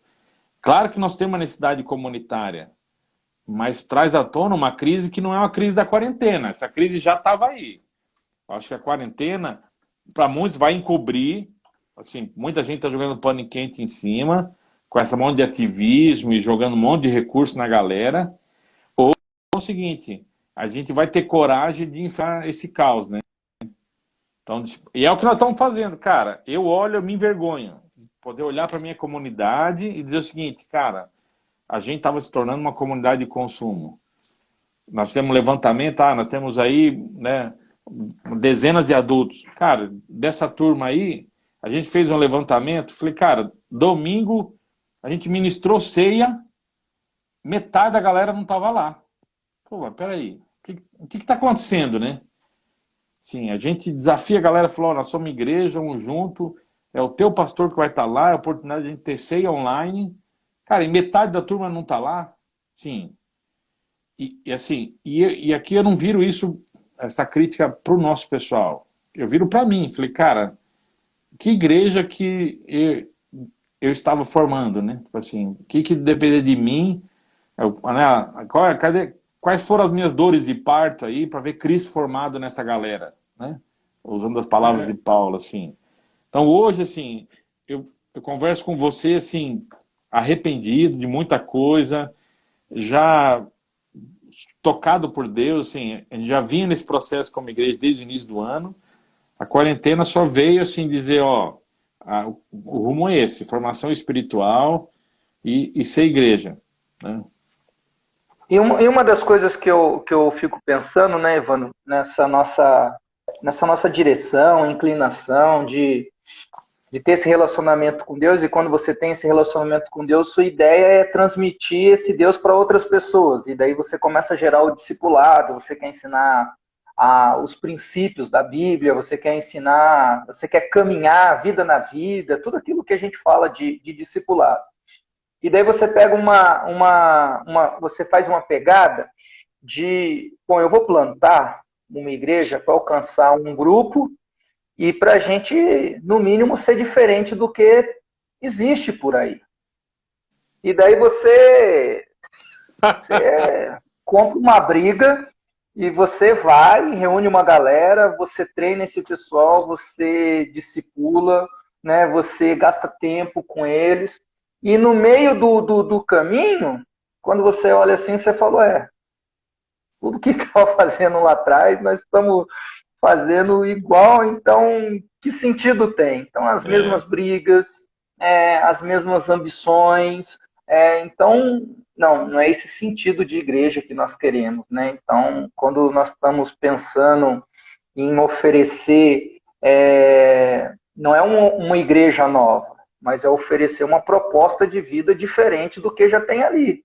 Claro que nós temos uma necessidade comunitária, mas traz à tona uma crise que não é uma crise da quarentena. Essa crise já estava aí. Eu acho que a quarentena, para muitos, vai encobrir. Assim, muita gente está jogando pano quente em cima, com essa monte de ativismo e jogando um monte de recurso na galera. Ou é o seguinte, a gente vai ter coragem de enfrentar esse caos, né? Então, e é o que nós estamos fazendo, cara. Eu olho, eu me envergonho. Poder olhar para a minha comunidade e dizer o seguinte, cara, a gente estava se tornando uma comunidade de consumo. Nós fizemos um levantamento, nós temos aí, né, dezenas de adultos. Cara, dessa turma aí, a gente fez um levantamento, falei, cara, domingo a gente ministrou ceia, metade da galera não estava lá. Pô, mas peraí, o que está acontecendo, né? Sim, a gente desafia a galera, falou, nós somos igreja, vamos junto, é o teu pastor que vai estar lá, é a oportunidade de a gente ter ceia online. Cara, e metade da turma não está lá? Sim. E aqui eu não viro isso, essa crítica para o nosso pessoal. Eu viro para mim. Falei, cara, que igreja que eu estava formando, né? Tipo assim, o que dependia de mim? Quais foram as minhas dores de parto aí para ver Cristo formado nessa galera, né? Usando as palavras de Paulo, assim. Então hoje, assim, eu converso com você, assim, arrependido de muita coisa, já tocado por Deus, assim, a gente já vinha nesse processo como igreja desde o início do ano. A quarentena só veio, assim, dizer, o rumo é esse, formação espiritual e ser igreja, né? E uma das coisas que eu fico pensando, né, Evandro, nessa nossa direção, inclinação de ter esse relacionamento com Deus, e quando você tem esse relacionamento com Deus, sua ideia é transmitir esse Deus para outras pessoas, e daí você começa a gerar o discipulado, você quer ensinar os princípios da Bíblia, você quer ensinar, você quer caminhar a vida na vida, tudo aquilo que a gente fala de discipulado. E daí você pega você faz uma pegada de, bom, eu vou plantar uma igreja para alcançar um grupo e para a gente, no mínimo, ser diferente do que existe por aí. E daí você compra uma briga e você vai, reúne uma galera, você treina esse pessoal, você discipula, né, você gasta tempo com eles. E no meio do caminho, quando você olha assim, você fala, tudo que estava fazendo lá atrás, nós estamos fazendo igual, então que sentido tem? Então as mesmas brigas, as mesmas ambições, então não é esse sentido de igreja que nós queremos, né? Então quando nós estamos pensando em oferecer, não é uma igreja nova, mas é oferecer uma proposta de vida diferente do que já tem ali.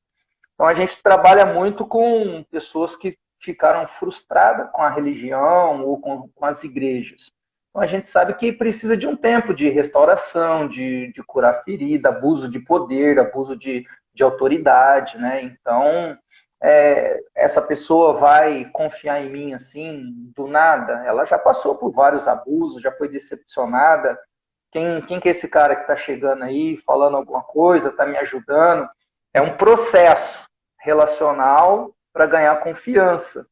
Então a gente trabalha muito com pessoas que ficaram frustradas com a religião ou com as igrejas. Então a gente sabe que precisa de um tempo de restauração, de curar ferida, abuso de poder, abuso de autoridade, né? Então essa pessoa vai confiar em mim assim, do nada? Ela já passou por vários abusos, já foi decepcionada. Quem que é esse cara que está chegando aí, falando alguma coisa, está me ajudando? É um processo relacional para ganhar confiança.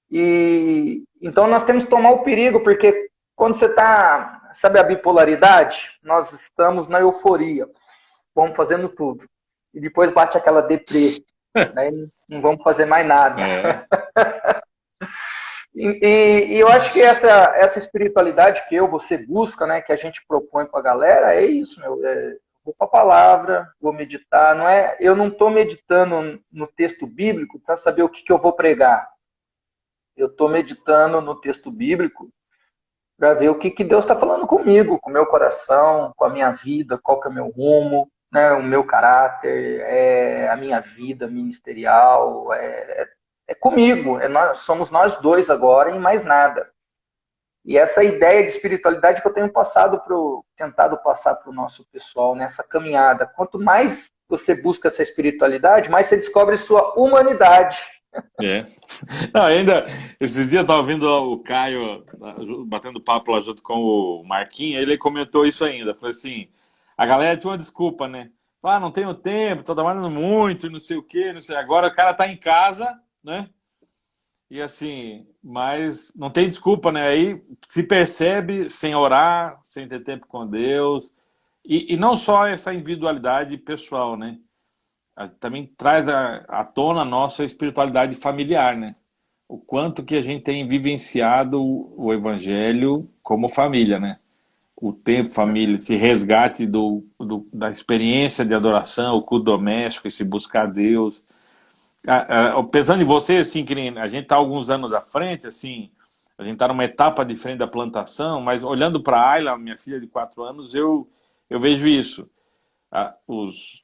E então nós temos que tomar o perigo, porque quando você está, sabe a bipolaridade? Nós estamos na euforia, vamos fazendo tudo. E depois bate aquela deprê, aí não vamos fazer mais nada. E eu acho que essa espiritualidade que você busca, né, que a gente propõe para a galera, é isso, meu. Vou para a palavra, vou meditar. Eu não estou meditando no texto bíblico para saber o que eu vou pregar. Eu estou meditando no texto bíblico para ver o que Deus está falando comigo, com o meu coração, com a minha vida, qual que é o meu rumo, né, o meu caráter, a minha vida ministerial, comigo, somos nós dois agora e mais nada. E essa ideia de espiritualidade que eu tenho tentado passar para o nosso pessoal nessa caminhada. Quanto mais você busca essa espiritualidade, mais você descobre sua humanidade. Não, ainda, esses dias eu estava ouvindo o Caio batendo papo lá junto com o Marquinhos, ele comentou isso ainda. Falei assim, a galera tinha uma desculpa, né? Não tenho tempo, tô trabalhando muito e não sei o quê, não sei. Agora o cara tá em casa, né? E assim, mas não tem desculpa, né? Aí se percebe sem orar, sem ter tempo com Deus. E não só essa individualidade pessoal, né? Também traz à tona a nossa espiritualidade familiar, né? O quanto que a gente tem vivenciado o evangelho como família, né? O tempo família, esse resgate da experiência de adoração, o culto doméstico, esse buscar Deus. Pensando em você, assim, que a gente está alguns anos à frente, assim, a gente está numa etapa diferente da plantação, mas olhando para a Ayla, minha filha de 4 anos, eu vejo isso. Os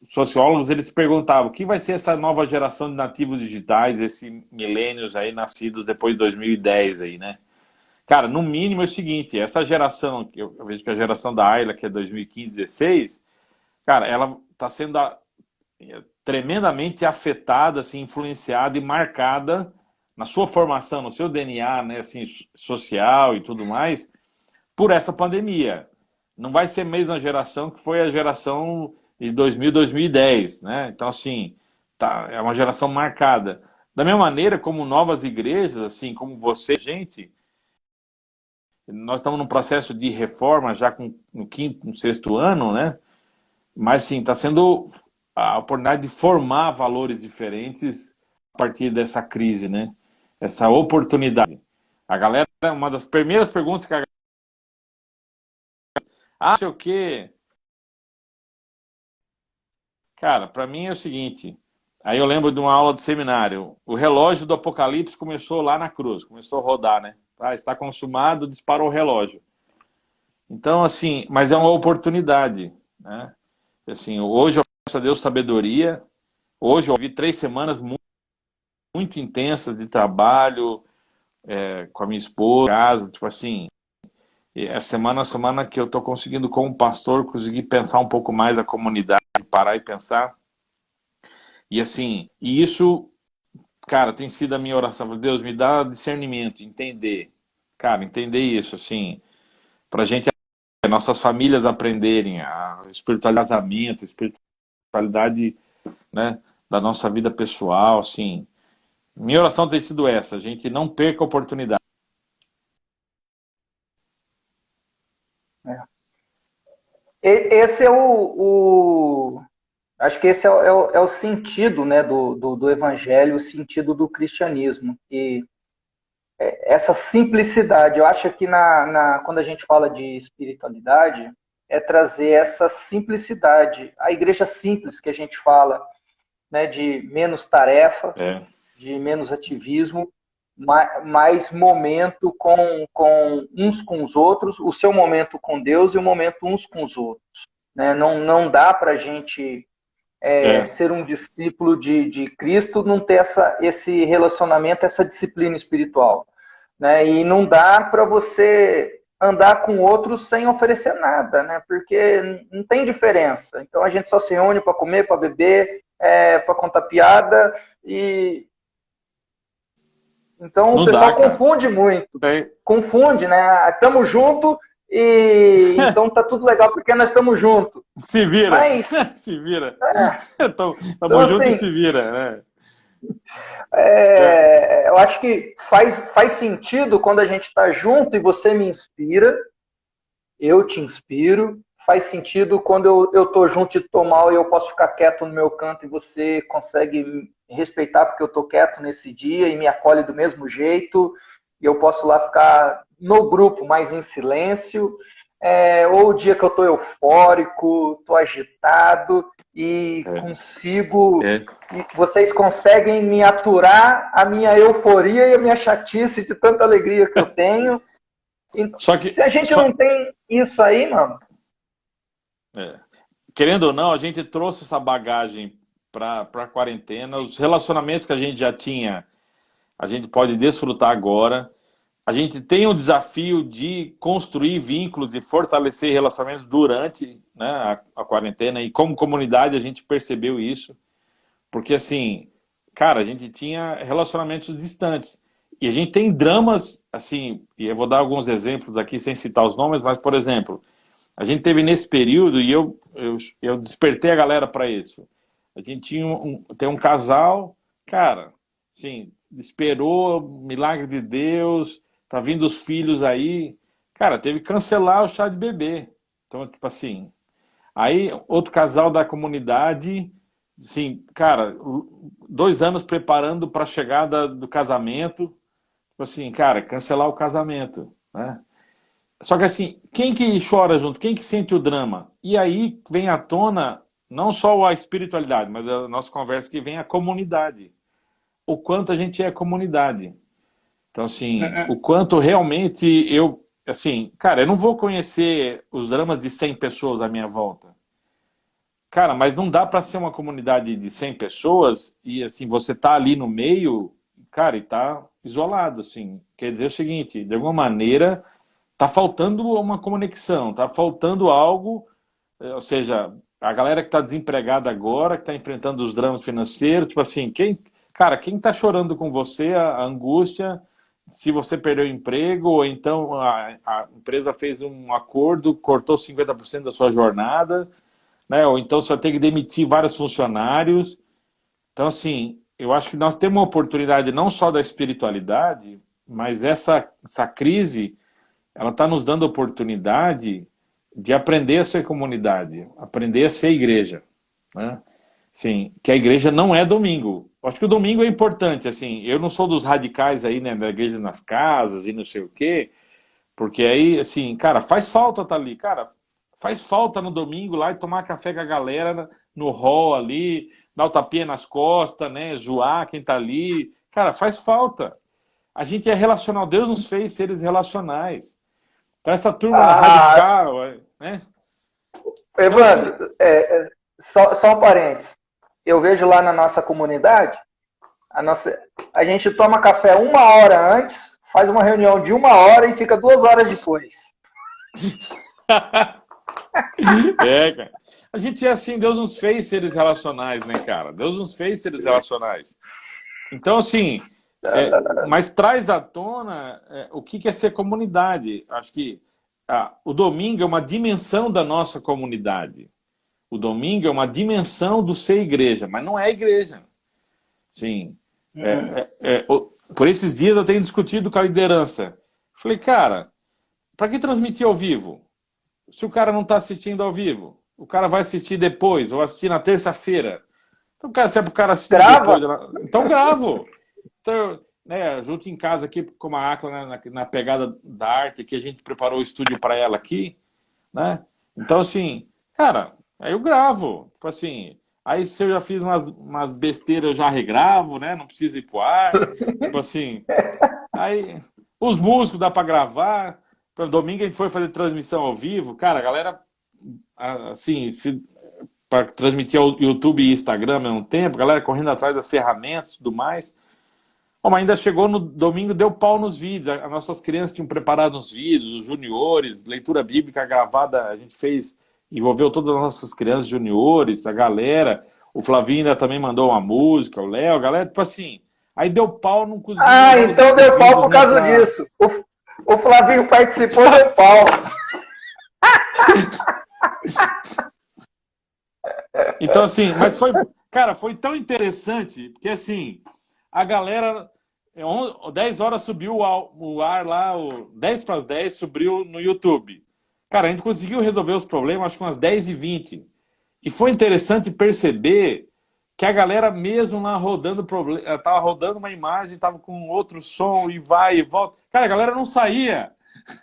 sociólogos, eles perguntavam o que vai ser essa nova geração de nativos digitais, esses milênios aí nascidos depois de 2010 aí, né? Cara, no mínimo é o seguinte, essa geração, eu vejo que a geração da Ayla, que é 2015, 16, cara, ela está sendo tremendamente afetada, assim, influenciada e marcada na sua formação, no seu DNA, né, assim, social e tudo mais, por essa pandemia. Não vai ser a mesma geração que foi a geração de 2000, 2010, né? Então, assim, é uma geração marcada. Da mesma maneira, como novas igrejas, assim, como você, gente, nós estamos num processo de reforma já no 5º, no 6º ano, né? Mas, sim, está sendo a oportunidade de formar valores diferentes a partir dessa crise, né? Essa oportunidade. A galera, uma das primeiras perguntas que a galera... não sei o quê. Cara, para mim é o seguinte, aí eu lembro de uma aula de seminário, o relógio do Apocalipse começou lá na cruz, começou a rodar, né? Está consumado, disparou o relógio. Então, assim, mas é uma oportunidade, né? Assim, hoje eu peço a Deus sabedoria, hoje eu vivi 3 semanas muito intensas de trabalho, com a minha esposa, casa, tipo assim, a semana que eu estou conseguindo, como pastor, conseguir pensar um pouco mais a comunidade, parar e pensar. E assim, e isso, cara, tem sido a minha oração. Deus, me dá discernimento, entender. Cara, entender isso, assim, pra gente, nossas famílias aprenderem a espiritualidade, a espiritualidade, né, da nossa vida pessoal, assim. Minha oração tem sido essa, a gente não perca a oportunidade. Esse é acho que esse é o sentido, né, do evangelho, o sentido do cristianismo, que essa simplicidade. Eu acho que quando a gente fala de espiritualidade, é trazer essa simplicidade, a igreja simples que a gente fala, né, de menos tarefa, de menos ativismo, mais momento com uns com os outros, o seu momento com Deus e o momento uns com os outros. Né? Não dá para a gente ser um discípulo de Cristo, não ter esse relacionamento, essa disciplina espiritual. Né? E não dá para você andar com outros sem oferecer nada, né? Porque não tem diferença. Então a gente só se reúne para comer, para beber, para contar piada e então Não o pessoal dá, confunde muito. Confunde, né? Estamos juntos e então tá tudo legal porque nós estamos juntos. Se vira. Mas, se vira. Então, Tamo junto assim, e se vira, né? Eu acho que faz sentido quando a gente está junto e você me inspira, eu te inspiro. Faz sentido quando eu tô junto e tô mal e eu posso ficar quieto no meu canto e você consegue me respeitar porque eu tô quieto nesse dia e me acolhe do mesmo jeito e eu posso lá ficar no grupo, mas em silêncio. Ou o dia que eu tô eufórico, tô agitado e consigo... E vocês conseguem me aturar a minha euforia e a minha chatice de tanta alegria que eu tenho. Então, se a gente não tem isso aí, mano... Querendo ou não, a gente trouxe essa bagagem para a quarentena. Os relacionamentos que a gente já tinha, a gente pode desfrutar agora. A gente tem o desafio de construir vínculos e fortalecer relacionamentos durante, né, a quarentena. E como comunidade a gente percebeu isso. Porque assim, cara, a gente tinha relacionamentos distantes. E a gente tem dramas, assim, e eu vou dar alguns exemplos aqui sem citar os nomes, mas, por exemplo, a gente teve nesse período, e eu despertei a galera para isso. A gente tem um casal, cara, assim, esperou milagre de Deus, tá vindo os filhos aí. Cara, teve que cancelar o chá de bebê. Então, tipo assim, aí outro casal da comunidade, assim, cara, 2 anos preparando para a chegada do casamento. Tipo assim, cara, cancelar o casamento, né? Só que assim, quem que chora junto? Quem que sente o drama? E aí vem à tona não só a espiritualidade, mas a nossa conversa que vem a comunidade. O quanto a gente é comunidade. Então assim, o quanto realmente assim, cara, eu não vou conhecer os dramas de 100 pessoas à minha volta. Cara, mas não dá para ser uma comunidade de 100 pessoas e assim, você tá ali no meio, cara, e tá isolado, assim. Quer dizer o seguinte, de alguma maneira... Tá faltando uma conexão, tá faltando algo, ou seja, a galera que está desempregada agora, que está enfrentando os dramas financeiros, tipo assim, quem tá chorando com você a angústia se você perdeu o emprego, ou então a empresa fez um acordo, cortou 50% da sua jornada, né? Ou então você vai ter que demitir vários funcionários. Então, assim, eu acho que nós temos uma oportunidade não só da espiritualidade, mas essa crise... ela está nos dando a oportunidade de aprender a ser comunidade, aprender a ser igreja, né? Sim, que a igreja não é domingo. Acho que o domingo é importante, assim, eu não sou dos radicais aí, né, da igreja nas casas e não sei o quê, porque aí, assim, cara, faz falta estar ali, cara, faz falta no domingo lá e tomar café com a galera no hall ali, dar o tapinha nas costas, né, zoar quem tá ali, cara, faz falta. A gente é relacional, Deus nos fez seres relacionais. Então essa turma radical, né? Evandro, só um parênteses. Eu vejo lá na nossa comunidade, a gente toma café 1 hora antes, faz uma reunião de 1 hora e fica 2 horas depois. Cara. A gente é assim, Deus nos fez seres relacionais, né, cara? Deus nos fez seres relacionais. Então, assim... mas traz à tona o que é ser comunidade. Acho que o domingo é uma dimensão da nossa comunidade. O domingo é uma dimensão do ser igreja, mas não é igreja. Sim. Por esses dias eu tenho discutido com a liderança. Falei, cara, para que transmitir ao vivo? Se o cara não está assistindo ao vivo, o cara vai assistir depois, ou assistir na terça-feira. Então, se é para o cara assistir depois, então gravo. Então, né, junto em casa aqui com a Acla, né, na pegada da arte, que a gente preparou o estúdio para ela aqui, né? Então, assim, cara, aí eu gravo, tipo assim, aí se eu já fiz umas besteiras, eu já regravo, né? Não precisa ir pro ar, tipo assim, aí os músicos dá para gravar. Domingo a gente foi fazer transmissão ao vivo, cara, a galera, assim, para transmitir ao YouTube e Instagram ao mesmo tempo, a galera correndo atrás das ferramentas e tudo mais. Bom, mas ainda chegou no domingo, deu pau nos vídeos. As nossas crianças tinham preparado uns vídeos, os juniores, leitura bíblica gravada, a gente fez, envolveu todas as nossas crianças juniores, a galera. O Flavinho ainda também mandou uma música, o Léo, a galera, tipo assim. Aí deu pau, não conseguiu. Ah, então deu pau por causa disso. O Flavinho participou, deu pau. Então, assim, mas foi, cara, foi tão interessante, porque assim, a galera, 10 horas subiu o ar lá, 10 para as 10 subiu no YouTube. Cara, a gente conseguiu resolver os problemas, acho que umas 10h20. E foi interessante perceber que a galera mesmo lá rodando problema, tava rodando uma imagem, tava com outro som e vai e volta. Cara, a galera não saía.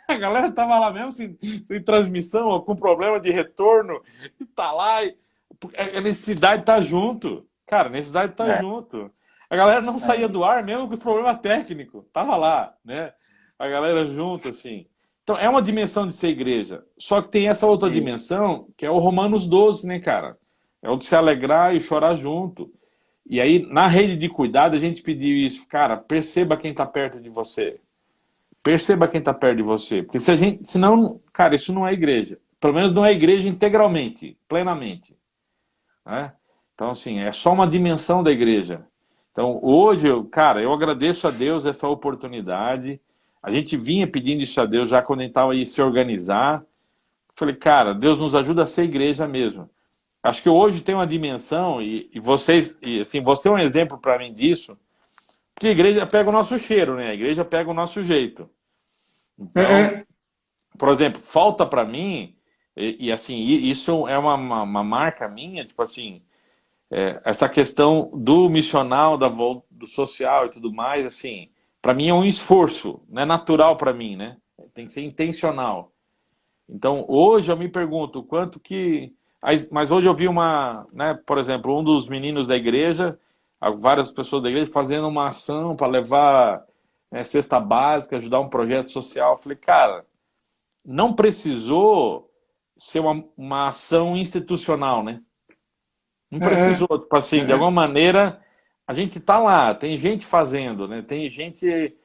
A galera tava lá mesmo sem transmissão, ou com problema de retorno, e tá lá. A necessidade tá junto. Cara, a necessidade tá junto. A galera não saía do ar mesmo com os problemas técnicos. Tava lá, né? A galera junto, assim. Então, é uma dimensão de ser igreja. Só que tem essa outra dimensão, que é o Romanos 12, né, cara? É o de se alegrar e chorar junto. E aí, na rede de cuidado, a gente pediu isso. Cara, perceba quem tá perto de você. Perceba quem tá perto de você. Porque se a gente... Senão, cara, isso não é igreja. Pelo menos não é igreja integralmente, plenamente. Né? Então, assim, é só uma dimensão da igreja. Então, hoje, cara, eu agradeço a Deus essa oportunidade. A gente vinha pedindo isso a Deus já quando a gente estava aí se organizar. Falei, cara, Deus nos ajuda a ser igreja mesmo. Acho que hoje tem uma dimensão, e vocês, e assim, você é um exemplo para mim disso, porque a igreja pega o nosso cheiro, né? A igreja pega o nosso jeito. Então, por exemplo, falta para mim, e assim, isso é uma marca minha, tipo assim, essa questão do missional, do social e tudo mais, assim, para mim é um esforço, não é natural para mim, né? Tem que ser intencional. Então, hoje eu me pergunto quanto que... Mas hoje eu vi né, por exemplo, um dos meninos da igreja, várias pessoas da igreja fazendo uma ação para levar, né, cesta básica, ajudar um projeto social. Eu falei, cara, não precisou ser uma ação institucional, né? Não precisou, tipo assim, de alguma maneira, a gente tá lá, tem gente fazendo, né? Tem gente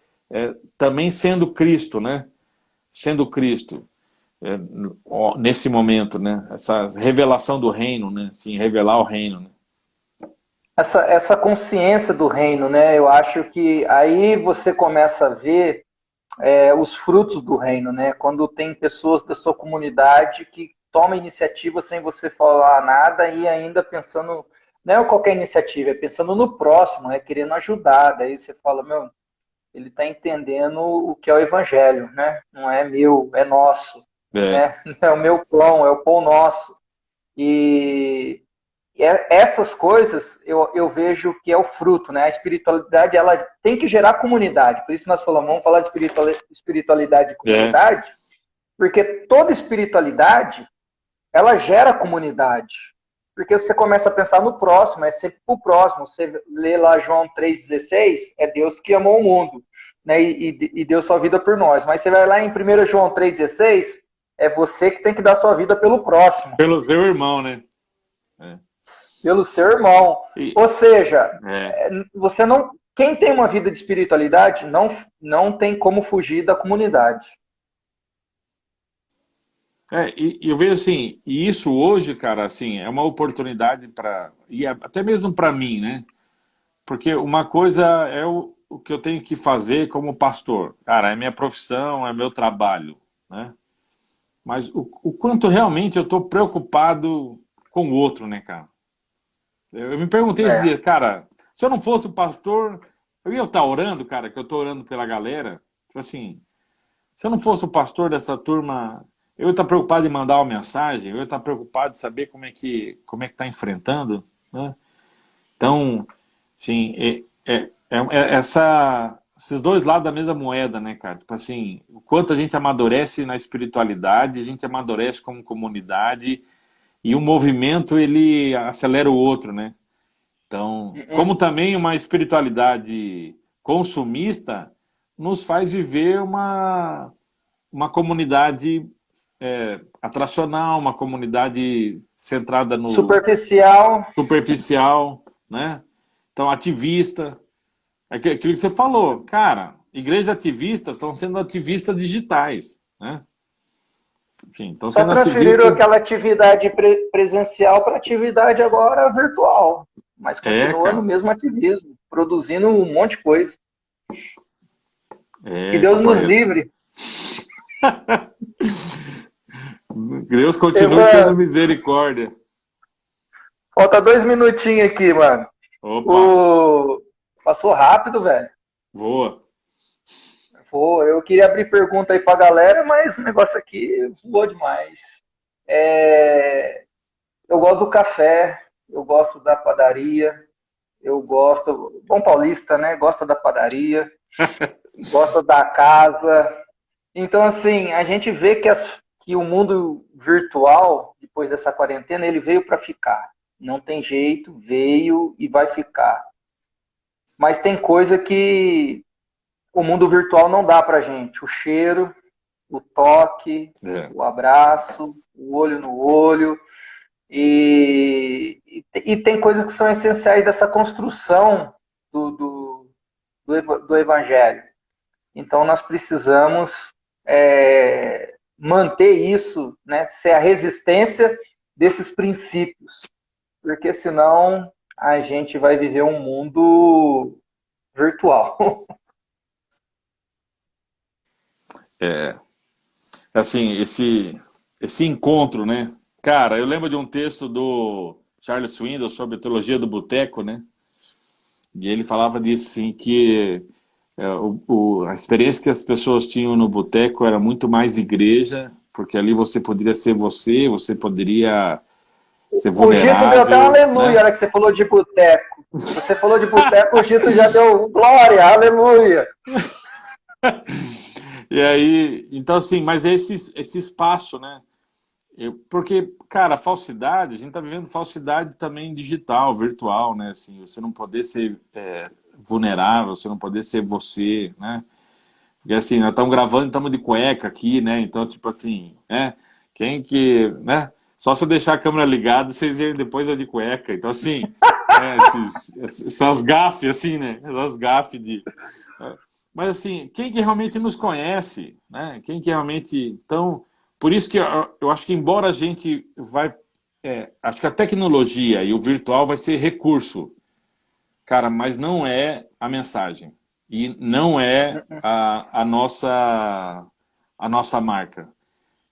também sendo Cristo, né? Sendo Cristo. Nesse momento, né? Essa revelação do reino, né? Assim, revelar o reino, né? Essa consciência do reino, né? Eu acho que aí você começa a ver os frutos do reino, né? Quando tem pessoas da sua comunidade que tomam iniciativa sem você falar nada e ainda pensando, não é qualquer iniciativa, é pensando no próximo, querendo ajudar. Daí você fala, meu, ele está entendendo o que é o evangelho, né? Não é meu, é nosso. Né? É o meu pão, é o pão nosso. E essas coisas eu vejo que é o fruto, né? A espiritualidade, ela tem que gerar comunidade. Por isso nós falamos, vamos falar de espiritualidade e comunidade, porque toda espiritualidade, ela gera comunidade. Porque você começa a pensar no próximo, é sempre o próximo. Você lê lá João 3,16, é Deus que amou o mundo, né? E deu sua vida por nós. Mas você vai lá em 1 João 3,16, é você que tem que dar sua vida pelo próximo. Pelo seu irmão, né? Pelo seu irmão. Ou seja, você não... Quem tem uma vida de espiritualidade não tem como fugir da comunidade. E eu vejo assim, e isso hoje, cara, assim, é uma oportunidade para, e até mesmo para mim, né? Porque uma coisa é o que eu tenho que fazer como pastor. Cara, é minha profissão, é meu trabalho, né? Mas o quanto realmente eu estou preocupado com o outro, né, cara? Eu me perguntei esses dias, cara, se eu não fosse o pastor, eu ia estar orando, cara, que eu estou orando pela galera. Tipo assim, se eu não fosse o pastor dessa turma, eu ia estar preocupado em mandar uma mensagem, eu ia estar preocupado em saber como é que está enfrentando, né? Então, sim, essa esses dois lados da mesma moeda, né, cara? Tipo assim, o quanto a gente amadurece na espiritualidade, a gente amadurece como comunidade, e um movimento, ele acelera o outro, né? Então, como também uma espiritualidade consumista nos faz viver uma comunidade atracional, uma comunidade centrada no superficial, né? Então, ativista. Aquilo que você falou, cara, igrejas ativistas estão sendo ativistas digitais, né? Enfim, estão Só sendo transferiram aquela atividade presencial para atividade agora virtual. Mas continua no mesmo ativismo, produzindo um monte de coisa. Que Deus nos livre. Deus continue tendo misericórdia. Falta 2 minutinhos aqui, mano. Opa. Passou rápido, velho. Voa. Eu queria abrir pergunta aí pra galera, mas o negócio aqui voou demais. Eu gosto do café, eu gosto da padaria, eu gosto... Bom paulista, né? Gosta da padaria, gosta da casa. Então, assim, a gente vê que o mundo virtual, depois dessa quarentena, ele veio para ficar. Não tem jeito, veio e vai ficar. Mas tem coisa que o mundo virtual não dá pra gente. O cheiro, o toque, o abraço, o olho no olho. E tem coisas que são essenciais dessa construção do evangelho. Então nós precisamos manter isso, né, ser a resistência desses princípios. Porque senão a gente vai viver um mundo virtual. Assim, esse encontro, né? Cara, eu lembro de um texto do Charles Swindoll sobre a teologia do boteco, né? E ele falava disso, assim, que a experiência que as pessoas tinham no boteco era muito mais igreja, porque ali você poderia ser você poderia ser vulnerável. O Gito deu até um aleluia, né? Na hora que você falou de boteco. Você falou de boteco, o Gito já deu glória, aleluia. E aí, então assim, mas esse espaço, né? Porque, cara, a falsidade, a gente tá vivendo falsidade também digital, virtual, né? Assim, você não poder ser vulnerável, você não poder ser você, né? Porque assim, nós estamos gravando, estamos de cueca aqui, né? Então, tipo assim, né? Né? Só se eu deixar a câmera ligada, vocês verem depois eu de cueca. Então, assim, essas gafes, assim, né? Essas gafes de... Mas, assim, quem que realmente nos conhece, né? Quem que realmente... Então, por isso que eu acho que, embora a gente vai... acho que a tecnologia e o virtual vai ser recurso, cara, mas não é a mensagem. E não é a nossa marca.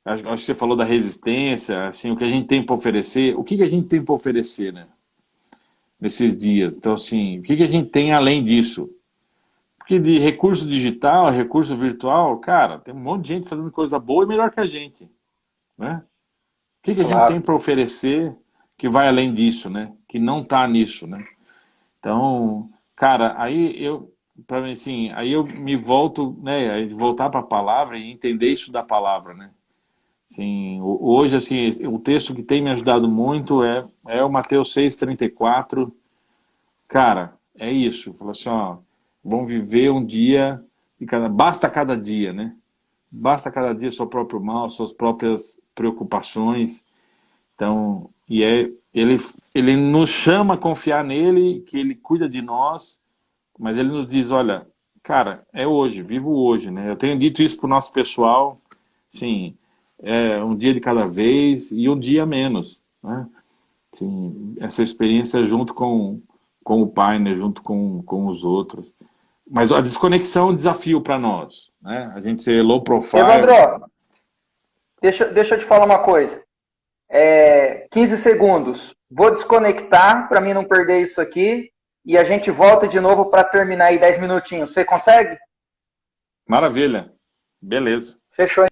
Acho que você falou da resistência, assim, o que a gente tem para oferecer. O que a gente tem para oferecer, né? Nesses dias. Então, assim, o que a gente tem além disso? Porque de recurso digital, recurso virtual, cara, tem um monte de gente fazendo coisa boa e melhor que a gente, né? O que a gente tem para oferecer que vai além disso, né? Que não está nisso, né? Então, cara, para mim, assim, aí eu me volto, né? Voltar para a palavra e entender isso da palavra, né? Assim, hoje, assim, o texto que tem me ajudado muito é o Mateus 6,34. Cara, é isso. Falou assim, ó, vão viver um dia, basta cada dia, né? Basta cada dia seu próprio mal, suas próprias preocupações. Então, ele nos chama a confiar nele, que ele cuida de nós, mas ele nos diz, olha, cara, é hoje, vivo hoje, né? Eu tenho dito isso pro nosso pessoal, sim, um dia de cada vez e um dia menos, né? Sim, essa experiência junto com o Pai, né? Junto com os outros. Mas a desconexão é um desafio para nós, né? A gente ser low profile. Evandro, deixa eu te falar uma coisa. 15 segundos. Vou desconectar para mim não perder isso aqui e a gente volta de novo para terminar aí 10 minutinhos. Você consegue? Maravilha. Beleza. Fechou.